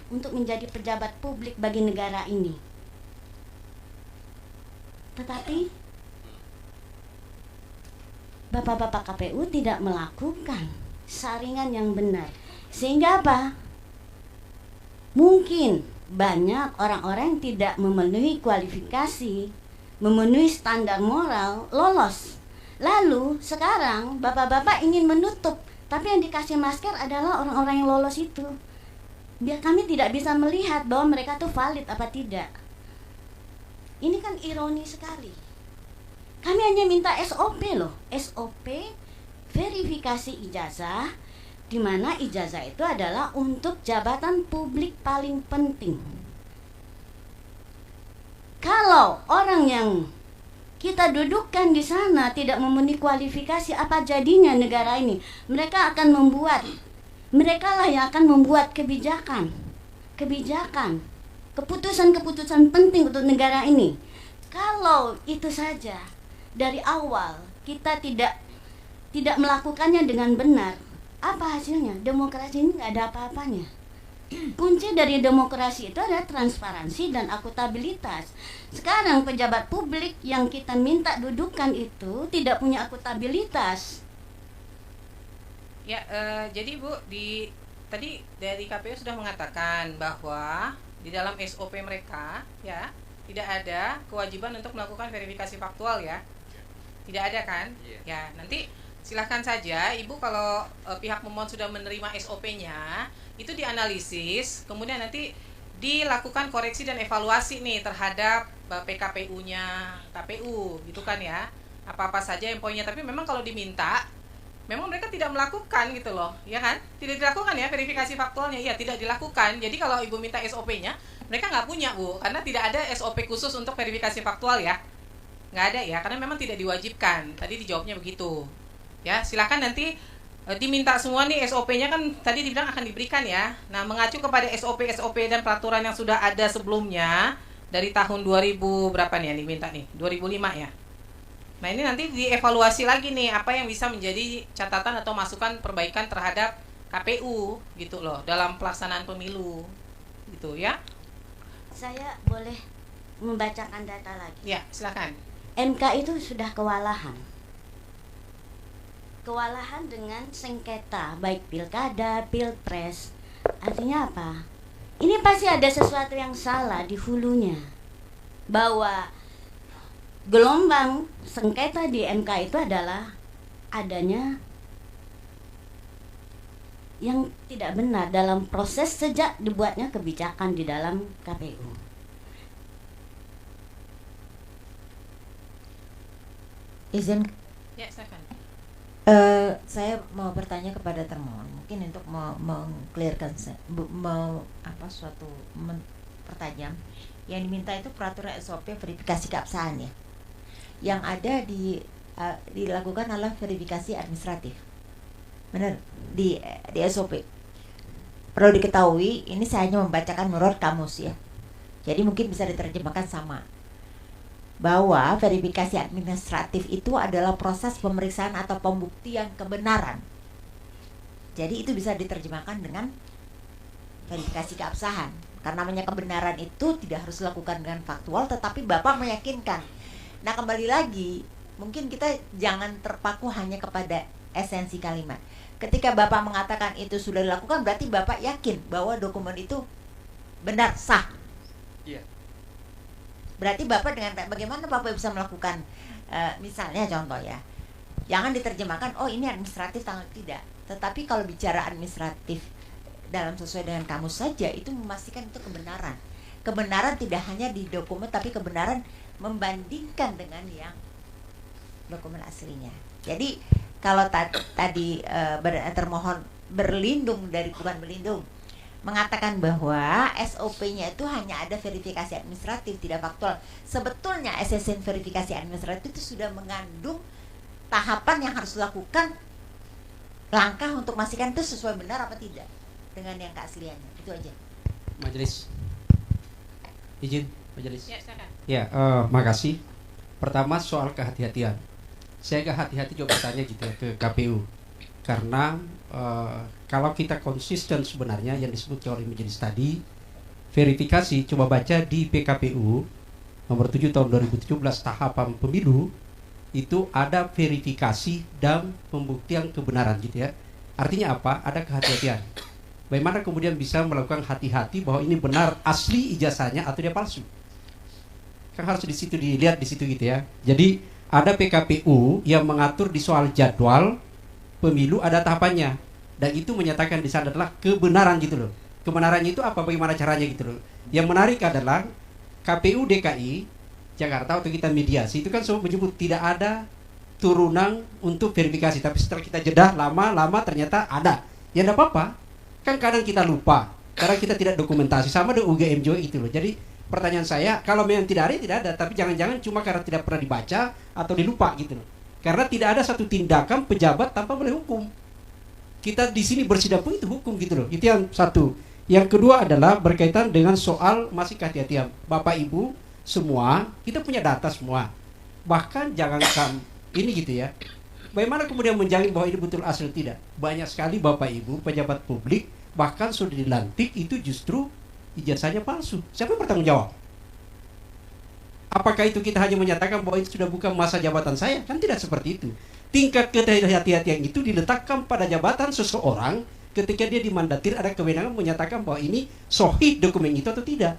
untuk menjadi pejabat publik bagi negara ini. Tetapi bapak-bapak KPU tidak melakukan saringan yang benar. Sehingga apa? Mungkin banyak orang-orang yang tidak memenuhi kualifikasi, memenuhi standar moral, lolos. Lalu sekarang bapak-bapak ingin menutup, tapi yang dikasih masker adalah orang-orang yang lolos itu. Biar kami tidak bisa melihat bahwa mereka tuh valid apa tidak. Ini kan ironi sekali. Kami hanya minta SOP loh, SOP verifikasi ijazah, di mana ijazah itu adalah untuk jabatan publik paling penting. Kalau orang yang kita dudukkan di sana tidak memenuhi kualifikasi, apa jadinya negara ini? Mereka lah yang akan membuat kebijakan, keputusan-keputusan penting untuk negara ini. Kalau itu saja dari awal kita tidak melakukannya dengan benar, apa hasilnya? Demokrasi ini nggak ada apa-apanya. Kunci dari demokrasi itu adalah transparansi dan akuntabilitas. Sekarang pejabat publik yang kita minta dudukan itu tidak punya akuntabilitas. Ya, jadi Bu, tadi dari KPU sudah mengatakan bahwa di dalam SOP mereka ya tidak ada kewajiban untuk melakukan verifikasi faktual ya. Tidak ada kan? Ya, nanti silahkan saja Ibu kalau pihak pemohon sudah menerima SOP-nya, itu dianalisis, kemudian nanti dilakukan koreksi dan evaluasi nih terhadap PKPU-nya KPU gitu kan ya. Apa-apa saja yang poinnya, tapi memang kalau diminta memang mereka tidak melakukan gitu loh, ya kan? Tidak dilakukan ya verifikasi faktualnya, ya tidak dilakukan. Jadi kalau Ibu minta SOP-nya, mereka nggak punya Bu, karena tidak ada SOP khusus untuk verifikasi faktual ya. Nggak ada ya, karena memang tidak diwajibkan. Tadi dijawabnya begitu. Ya, silakan nanti diminta semua nih SOP-nya kan tadi dibilang akan diberikan ya. Nah, mengacu kepada SOP dan peraturan yang sudah ada sebelumnya dari tahun 2000 berapa nih yang diminta nih? 2005 ya. Nah, ini nanti dievaluasi lagi nih apa yang bisa menjadi catatan atau masukan perbaikan terhadap KPU gitu loh dalam pelaksanaan pemilu. Gitu ya. Saya boleh membacakan data lagi. Ya, silakan. MK itu sudah kewalahan dengan sengketa baik pilkada, pilpres. Artinya apa? Ini pasti ada sesuatu yang salah di hulunya, bahwa gelombang sengketa di MK itu adalah adanya yang tidak benar dalam proses sejak dibuatnya kebijakan di dalam KPU. Izin, Ya, silakan. saya mau bertanya kepada termohon, mungkin untuk meng-clearkan suatu pertanyaan. Yang diminta itu peraturan SOP verifikasi keabsahan ya. Yang ada dilakukan adalah verifikasi administratif. Benar, di SOP. Perlu diketahui, ini saya hanya membacakan menurut kamus ya. Jadi mungkin bisa diterjemahkan sama. Bahwa verifikasi administratif itu adalah proses pemeriksaan atau pembuktian kebenaran. Jadi itu bisa diterjemahkan dengan verifikasi keabsahan. Karena namanya kebenaran itu tidak harus dilakukan dengan faktual, tetapi Bapak meyakinkan. Nah, kembali lagi, mungkin kita jangan terpaku hanya kepada esensi kalimat. Ketika Bapak mengatakan itu sudah dilakukan, berarti Bapak yakin bahwa dokumen itu benar, sah. Iya. Berarti Bapak dengan bagaimana Bapak bisa melakukan, misalnya contoh ya, jangan diterjemahkan, oh ini administratif tanggal tidak. Tetapi kalau bicara administratif dalam sesuai dengan kamus saja, itu memastikan itu kebenaran. Kebenaran tidak hanya di dokumen, tapi kebenaran membandingkan dengan yang dokumen aslinya. Jadi kalau tadi termohon mengatakan bahwa SOP-nya itu hanya ada verifikasi administratif, tidak faktual. Sebetulnya SSN verifikasi administratif itu sudah mengandung tahapan yang harus dilakukan, langkah untuk memastikan itu sesuai benar apa tidak dengan yang keasliannya. Itu aja. Majelis, izin majelis. Ya, silakan. Ya, makasih. Pertama soal kehati-hatian. Saya kehati-hati coba tanya gitu ya ke KPU. Karena kalau kita konsisten sebenarnya yang disebut oleh majelis tadi, verifikasi coba baca di PKPU nomor 7 tahun 2017 tahapan pemilu itu ada verifikasi dan pembuktian kebenaran gitu ya. Artinya apa? Ada kehati-hatian. Bagaimana kemudian bisa melakukan hati-hati bahwa ini benar asli ijazahnya atau dia palsu? Kan harus di situ dilihat di situ gitu ya. Jadi ada PKPU yang mengatur di soal jadwal pemilu ada tahapannya, dan itu menyatakan di sana adalah kebenaran gitu loh. Kebenarannya itu apa? Bagaimana caranya gitu loh. Yang menarik adalah KPU DKI Jakarta waktu kita mediasi itu kan semua menyebut tidak ada turunan untuk verifikasi, tapi setelah kita jeda lama-lama ternyata ada. Ya enggak apa-apa. Kan kadang kita lupa, kadang kita tidak dokumentasi, sama dengan UGM juga itu loh. Jadi pertanyaan saya, kalau memang tidak ada, tapi jangan-jangan cuma karena tidak pernah dibaca atau dilupa gitu loh. Karena tidak ada satu tindakan pejabat tanpa boleh hukum. Kita di sini bersidang pun itu hukum gitu loh. Itu yang satu. Yang kedua adalah berkaitan dengan soal masih kehati-hatian. Bapak Ibu semua, kita punya data semua. Bahkan jangankan ini gitu ya. Bagaimana kemudian menjamin bahwa ini betul asli tidak? Banyak sekali Bapak Ibu pejabat publik bahkan sudah dilantik itu justru ijazahnya palsu. Siapa yang bertanggung jawab? Apakah itu kita hanya menyatakan bahwa itu sudah bukan masa jabatan saya? Kan tidak seperti itu. Tingkat kehati-hatian itu diletakkan pada jabatan seseorang ketika dia dimandatir ada kewenangan menyatakan bahwa ini sahih dokumen itu atau tidak.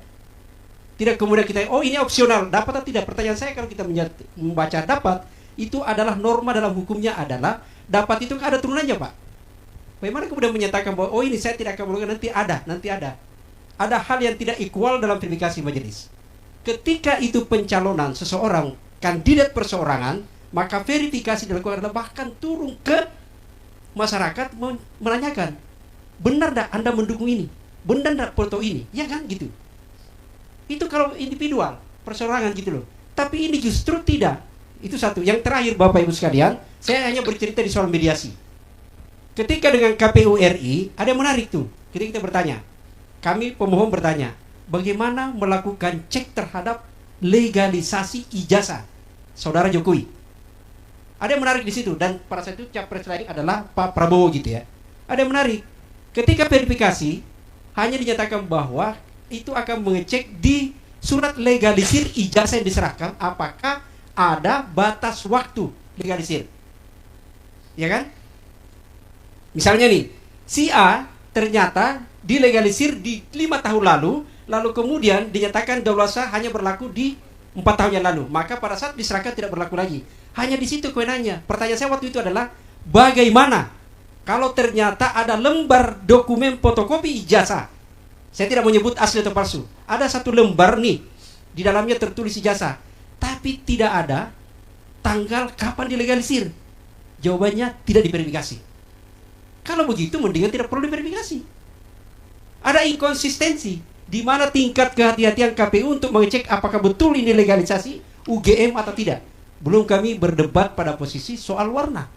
Tidak kemudian kita, oh ini opsional, dapat atau tidak? Pertanyaan saya kalau kita membaca dapat, itu adalah norma dalam hukumnya adalah dapat itu ada turunannya Pak. Bagaimana kemudian menyatakan bahwa oh ini saya tidak akan melakukan, nanti ada. Ada hal yang tidak equal dalam verifikasi majelis. Ketika itu pencalonan seseorang, kandidat perseorangan, maka verifikasi dilakukan adalah bahkan turun ke masyarakat menanyakan, benar tak Anda mendukung ini? Benar tak foto ini? Ya kan gitu. Itu kalau individual, perseorangan gitu loh. Tapi ini justru tidak. Itu satu. Yang terakhir Bapak Ibu sekalian, saya hanya bercerita di soal mediasi. Ketika dengan KPU RI, ada yang menarik tuh. Ketika kita bertanya, kami pemohon bertanya, bagaimana melakukan cek terhadap legalisasi ijazah Saudara Jokowi? Ada yang menarik di situ, dan pada saat itu capres lain adalah Pak Prabowo gitu ya. Ada yang menarik. Ketika verifikasi, hanya dinyatakan bahwa itu akan mengecek di surat legalisir ijazah yang diserahkan, apakah ada batas waktu legalisir. Ya kan? Misalnya nih, si A ternyata dilegalisir di 5 tahun lalu kemudian dinyatakan daulasa hanya berlaku di 4 tahun yang lalu, maka pada saat diserahkan tidak berlaku lagi. Hanya di situ kewenangannya. Pertanyaan saya waktu itu adalah, bagaimana kalau ternyata ada lembar dokumen fotokopi ijazah? Saya tidak menyebut asli atau palsu. Ada satu lembar nih, di dalamnya tertulis ijazah, tapi tidak ada tanggal kapan dilegalisir. Jawabannya tidak diverifikasi. Kalau begitu mendingan tidak perlu diverifikasi. Ada inkonsistensi di mana tingkat kehati-hatian KPU untuk mengecek apakah betul ini legalisasi UGM atau tidak. Belum kami berdebat pada posisi soal warna.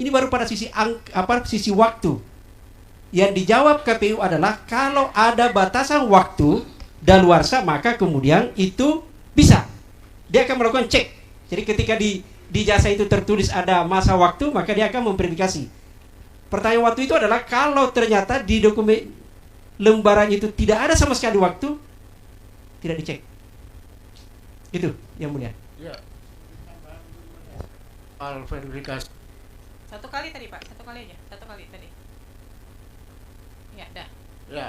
Ini baru pada sisi sisi waktu. Yang dijawab KPU adalah kalau ada batasan waktu daluarsa maka kemudian itu bisa. Dia akan melakukan cek. Jadi ketika di jasa itu tertulis ada masa waktu, maka dia akan memverifikasi. Pertanyaan waktu itu adalah kalau ternyata di dokumen lembaran itu tidak ada sama sekali waktu, tidak dicek. Itu yang mulia. Ya. Al verifikasi. Satu kali tadi Pak, satu kali aja, satu kali tadi. Ya, dah. Ya,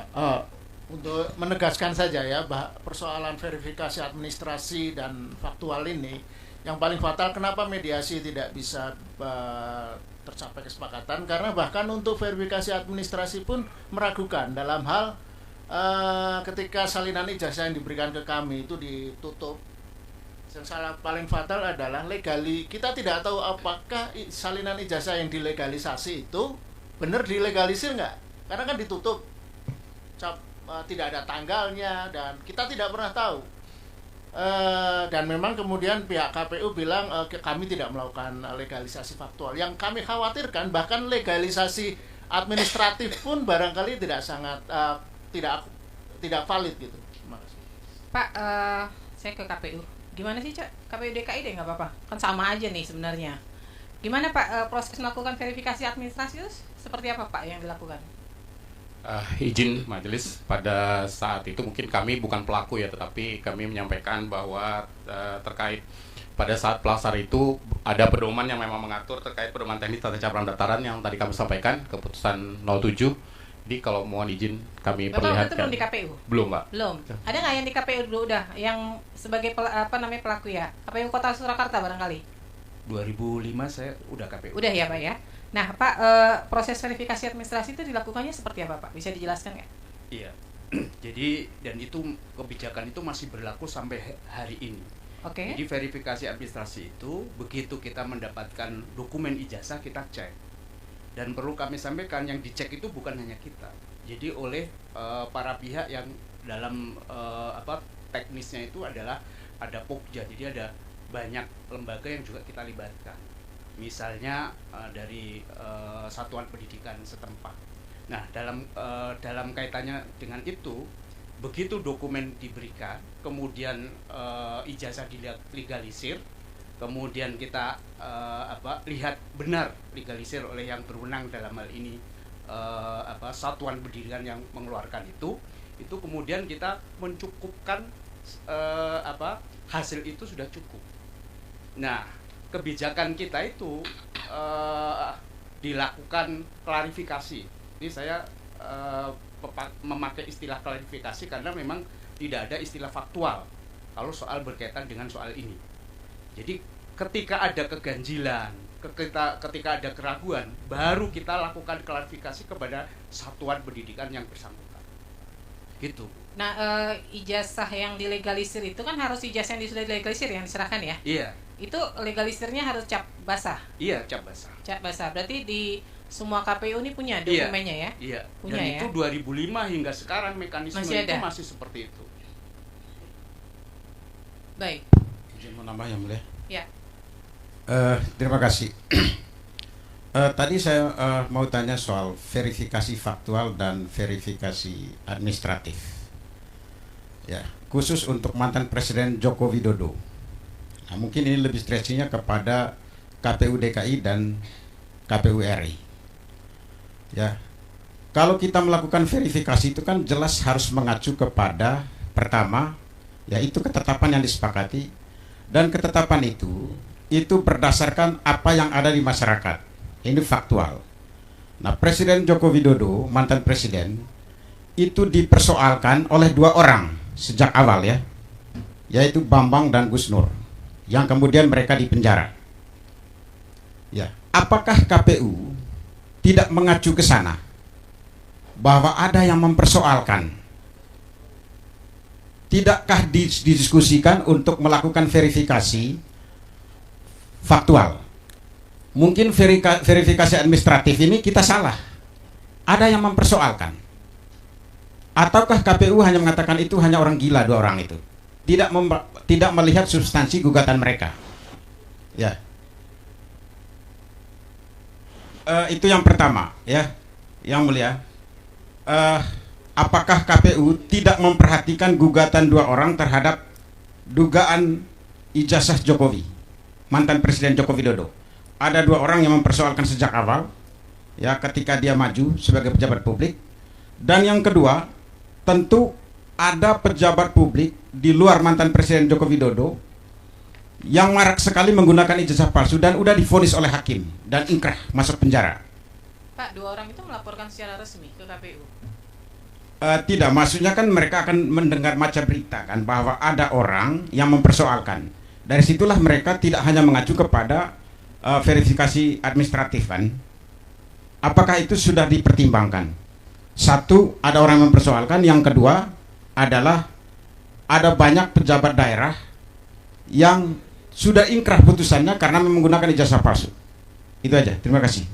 untuk menegaskan saja ya, persoalan verifikasi administrasi dan faktual ini yang paling fatal kenapa mediasi tidak bisa tercapai kesepakatan, karena bahkan untuk verifikasi administrasi pun meragukan dalam hal ketika salinan ijazah yang diberikan ke kami itu ditutup. Yang salah paling fatal adalah kita tidak tahu apakah salinan ijazah yang dilegalisasi itu benar dilegalisir nggak, karena kan ditutup, tidak ada tanggalnya dan kita tidak pernah tahu. Dan memang kemudian pihak KPU bilang kami tidak melakukan legalisasi faktual. Yang kami khawatirkan bahkan legalisasi administratif pun barangkali tidak valid gitu. Terima kasih. Pak, saya ke KPU. Gimana sih Cak? KPU DKI deh nggak apa-apa. Kan sama aja nih sebenarnya. Gimana Pak proses melakukan verifikasi administrasi itu seperti apa Pak yang dilakukan? Izin majelis, pada saat itu mungkin kami bukan pelaku ya, tetapi kami menyampaikan bahwa terkait pada saat pelasar itu ada pedoman yang memang mengatur terkait pedoman teknis tata cara pendaftaran yang tadi kami sampaikan, keputusan 07. Jadi kalau mohon izin kami perlihatkan. Itu belum di KPU? Belum, Pak. Belum. Ada nggak yang di KPU dulu udah, yang sebagai pelaku ya? KPU Kota Surakarta barangkali? 2005 saya udah KPU. Udah ya Pak ya? Nah Pak, proses verifikasi administrasi itu dilakukannya seperti apa Pak? Bisa dijelaskan nggak? Iya. Jadi dan itu kebijakan itu masih berlaku sampai hari ini. Oke. Jadi verifikasi administrasi itu begitu kita mendapatkan dokumen ijazah kita cek. Dan perlu kami sampaikan yang dicek itu bukan hanya kita. Jadi oleh para pihak yang dalam teknisnya itu adalah ada Pokja. Jadi ada banyak lembaga yang juga kita libatkan. Misalnya dari satuan pendidikan setempat. Nah, dalam kaitannya dengan itu, begitu dokumen diberikan, kemudian ijazah dilegalisir, kemudian kita lihat benar legalisir oleh yang berwenang dalam hal ini satuan pendidikan yang mengeluarkan itu kemudian kita mencukupkan hasil itu sudah cukup. Nah, kebijakan kita itu dilakukan klarifikasi. Ini saya memakai istilah klarifikasi karena memang tidak ada istilah faktual kalau soal berkaitan dengan soal ini. Jadi ketika ada keganjilan, ketika ada keraguan, baru kita lakukan klarifikasi kepada satuan pendidikan yang bersangkutan. Gitu. Nah, ijazah yang dilegalisir itu kan harus ijazah yang sudah dilegalisir yang diserahkan ya? Iya. Itu legalisirnya harus cap basah? Iya, cap basah. Cap basah, berarti di semua KPU ini punya dokumennya ya? Iya. Punya. Dan ya? itu 2005 hingga sekarang mekanisme itu masih seperti itu. Baik. Izin mau nambah yang mulia? Ya. Terima kasih. Tadi saya mau tanya soal verifikasi faktual dan verifikasi administratif. Ya, khusus untuk mantan Presiden Joko Widodo. Nah, mungkin ini lebih stretchingnya kepada KPU DKI dan KPU RI. Ya, kalau kita melakukan verifikasi itu kan jelas harus mengacu kepada pertama, yaitu ketetapan yang disepakati, dan ketetapan itu berdasarkan apa yang ada di masyarakat. Ini faktual. Nah, Presiden Joko Widodo, mantan presiden, itu dipersoalkan oleh dua orang sejak awal ya. yaitu Bambang dan Gus Nur, yang kemudian mereka dipenjara. Ya, apakah KPU tidak mengacu ke sana bahwa ada yang mempersoalkan? Tidakkah didiskusikan untuk melakukan verifikasi faktual? Mungkin verifikasi administratif ini kita salah, ada yang mempersoalkan. Ataukah KPU hanya mengatakan itu hanya orang gila, dua orang itu, tidak melihat substansi gugatan mereka? Ya, itu yang pertama, ya, yang mulia. Apakah KPU tidak memperhatikan gugatan dua orang terhadap dugaan ijazah Jokowi, mantan Presiden Joko Widodo? Ada dua orang yang mempersoalkan sejak awal, ya, ketika dia maju sebagai pejabat publik. Dan yang kedua, tentu ada pejabat publik di luar mantan Presiden Joko Widodo yang marak sekali menggunakan ijazah palsu dan udah divonis oleh hakim dan ingkrah masuk penjara. Pak, dua orang itu melaporkan secara resmi ke KPU? Tidak, maksudnya kan mereka akan mendengar macam berita kan bahwa ada orang yang mempersoalkan. Dari situlah mereka tidak hanya mengacu kepada verifikasi administratif kan. Apakah itu sudah dipertimbangkan? Satu, ada orang yang mempersoalkan. Yang kedua adalah ada banyak pejabat daerah yang sudah ingkrah putusannya karena menggunakan ijazah palsu. Itu aja, terima kasih.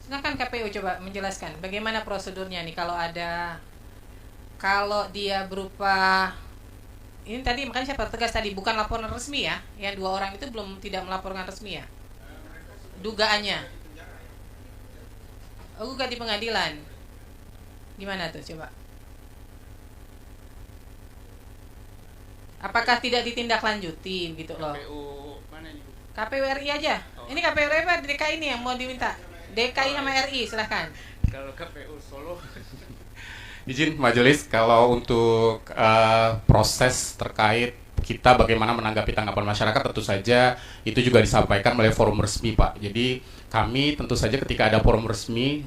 Silakan KPU coba menjelaskan bagaimana prosedurnya nih kalau dia berupa ini tadi, makanya saya pertegas tadi bukan laporan resmi ya, yang dua orang itu tidak melaporkan resmi ya, dugaannya. Oh, gugat di pengadilan, gimana tuh coba? Apakah tidak ditindaklanjuti gitu loh? KPU RI aja. Ini KPU RI apa DKI ini yang mau diminta? DKI sama RI, silahkan. Kalau KPU Solo izin majelis, kalau untuk proses terkait kita bagaimana menanggapi tanggapan masyarakat, tentu saja itu juga disampaikan melalui forum resmi, Pak. Jadi kami tentu saja ketika ada forum resmi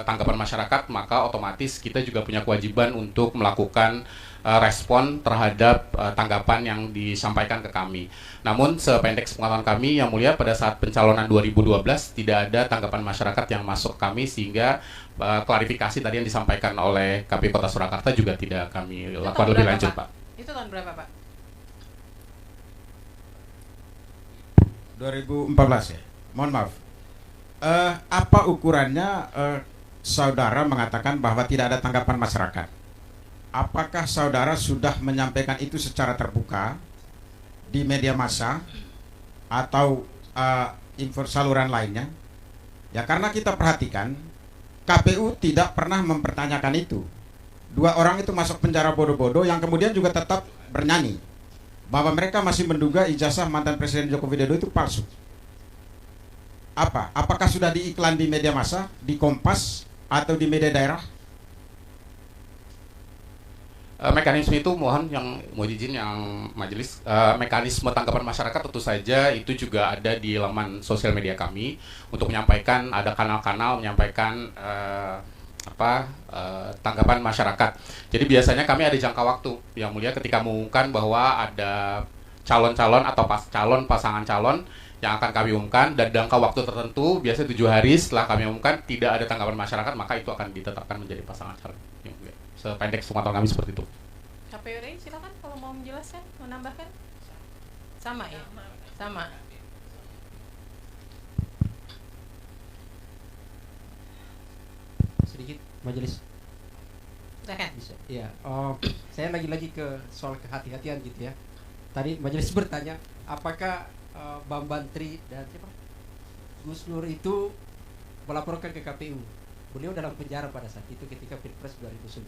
tanggapan masyarakat, maka otomatis kita juga punya kewajiban untuk melakukan respon terhadap tanggapan yang disampaikan ke kami. Namun sependek sepengetahuan kami yang mulia, pada saat pencalonan 2012 tidak ada tanggapan masyarakat yang masuk kami, sehingga klarifikasi tadi yang disampaikan oleh KPU Kota Surakarta juga tidak kami lakukan lebih lanjut, Pak. Itu tahun berapa, Pak? 2014 ya. Mohon maaf. Apa ukurannya saudara mengatakan bahwa tidak ada tanggapan masyarakat? Apakah saudara sudah menyampaikan itu secara terbuka di media massa atau info saluran lainnya? Ya, karena kita perhatikan KPU tidak pernah mempertanyakan itu. Dua orang itu masuk penjara bodoh-bodoh yang kemudian juga tetap bernyanyi bahwa mereka masih menduga ijazah mantan Presiden Joko Widodo itu palsu. Apakah sudah diiklan di media massa, di Kompas atau di media daerah? Mekanisme itu mohon izin yang majelis, mekanisme tanggapan masyarakat tentu saja itu juga ada di laman sosial media kami untuk menyampaikan, ada kanal-kanal menyampaikan tanggapan masyarakat. Jadi biasanya kami ada jangka waktu yang mulia ketika mengumumkan bahwa ada calon-calon atau pasangan calon yang akan kami umumkan, dan jangka waktu tertentu biasanya 7 hari setelah kami umumkan tidak ada tanggapan masyarakat, maka itu akan ditetapkan menjadi pasangan calon. Sependek sepengetahuan kami seperti itu. KPU RI silakan kalau mau menjelaskan, menambahkan. Sama ya? Sama. Sedikit majelis. Silakan. Bisa. Ya, saya lagi-lagi ke soal kehati-hatian gitu ya. Tadi majelis bertanya apakah Bambang Tri dan siapa? Gus Nur itu melaporkan ke KPU. Beliau dalam penjara pada saat itu ketika Pilpres 2019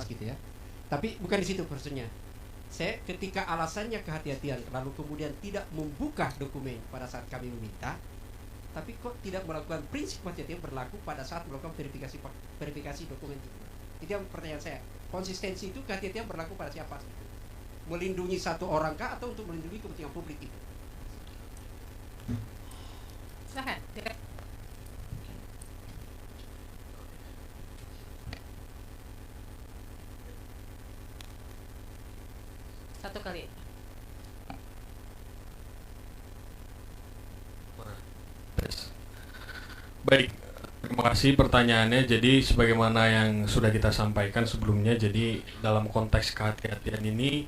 gitu ya. Tapi bukan di situ maksudnya. Saya ketika alasannya kehati-hatian lalu kemudian tidak membuka dokumen pada saat kami meminta, tapi kok tidak melakukan prinsip kehati-hatian berlaku pada saat melakukan verifikasi dokumen itu. Itu yang pertanyaan saya. Konsistensi itu kehati-hatian berlaku pada siapa? Melindungi satu orang kah atau untuk melindungi kepentingan publik itu? Silakan. satu kali. Baik, terima kasih pertanyaannya. Jadi sebagaimana yang sudah kita sampaikan sebelumnya, jadi dalam konteks kehati-hatian ini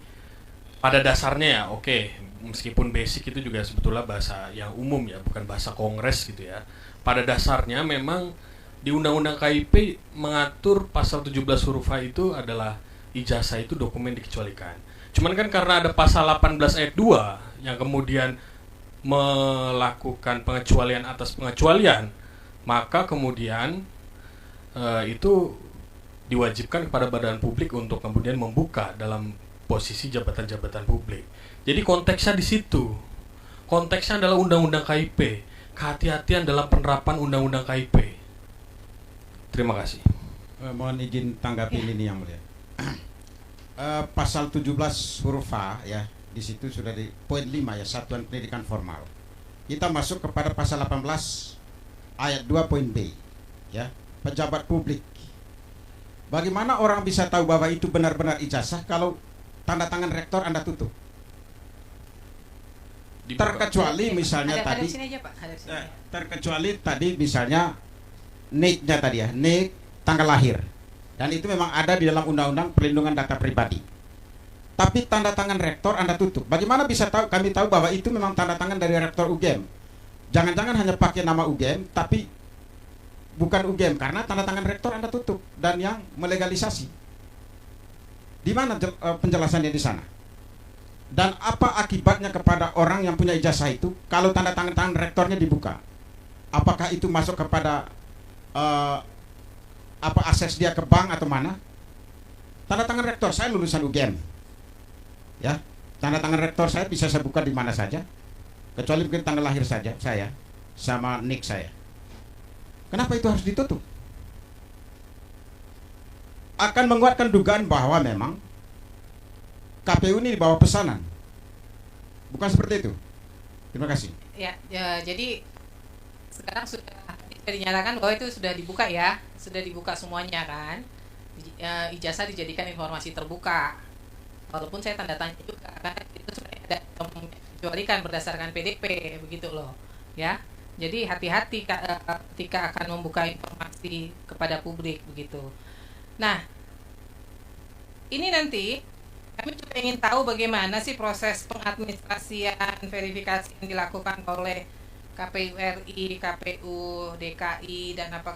pada dasarnya ya oke, meskipun basic itu juga sebetulnya bahasa yang umum ya, bukan bahasa kongres gitu ya. Pada dasarnya memang di Undang-Undang KIP mengatur pasal 17 huruf A itu adalah ijazah itu dokumen dikecualikan. Cuman kan karena ada pasal 18 ayat 2 yang kemudian melakukan pengecualian atas pengecualian, maka kemudian itu diwajibkan kepada badan publik untuk kemudian membuka dalam posisi jabatan-jabatan publik. Jadi konteksnya di situ. Konteksnya adalah Undang-Undang KIP. Kehati-hatian dalam penerapan Undang-Undang KIP. Terima kasih. Mohon izin tanggapi ini yang mulia. Pasal 17 huruf A ya, di situ sudah di poin 5 ya, satuan pendidikan formal. Kita masuk kepada pasal 18 ayat 2 poin B ya, pejabat publik. Bagaimana orang bisa tahu bahwa itu benar-benar ijazah kalau tanda tangan rektor Anda tutup? Terkecuali misalnya ada tadi di sini aja, Pak. Ada di sini. terkecuali tadi misalnya NIK-nya tadi ya, NIK tanggal lahir. Dan itu memang ada di dalam Undang-Undang Perlindungan Data Pribadi. Tapi tanda tangan rektor Anda tutup. Bagaimana bisa tahu, kami tahu bahwa itu memang tanda tangan dari rektor UGM? Jangan-jangan hanya pakai nama UGM, tapi bukan UGM karena tanda tangan rektor Anda tutup dan yang melegalisasi. Di mana penjelasannya di sana? Dan apa akibatnya kepada orang yang punya ijazah itu kalau tanda tangan rektornya dibuka? Apakah itu masuk kepada apa akses dia ke bank atau mana? Tanda tangan rektor saya lulusan UGM. Ya, tanda tangan rektor saya bisa saya buka di mana saja, kecuali mungkin tanggal lahir saja saya sama NIK saya. Kenapa itu harus ditutup? Akan menguatkan dugaan bahwa memang KPU ini di bawah pesanan. Bukan seperti itu. Terima kasih. Ya, jadi sekarang sudah dinyatakan bahwa itu sudah dibuka ya, sudah dibuka semuanya kan. Ijazah dijadikan informasi terbuka. Walaupun saya tanda tanya juga karena itu sebenarnya ada mengecualikan berdasarkan PDP begitu loh, ya. Jadi hati-hati ketika akan membuka informasi kepada publik begitu. Nah, ini nanti kami juga ingin tahu bagaimana sih proses pengadministrasian verifikasi yang dilakukan oleh KPU RI, KPU DKI, dan apakah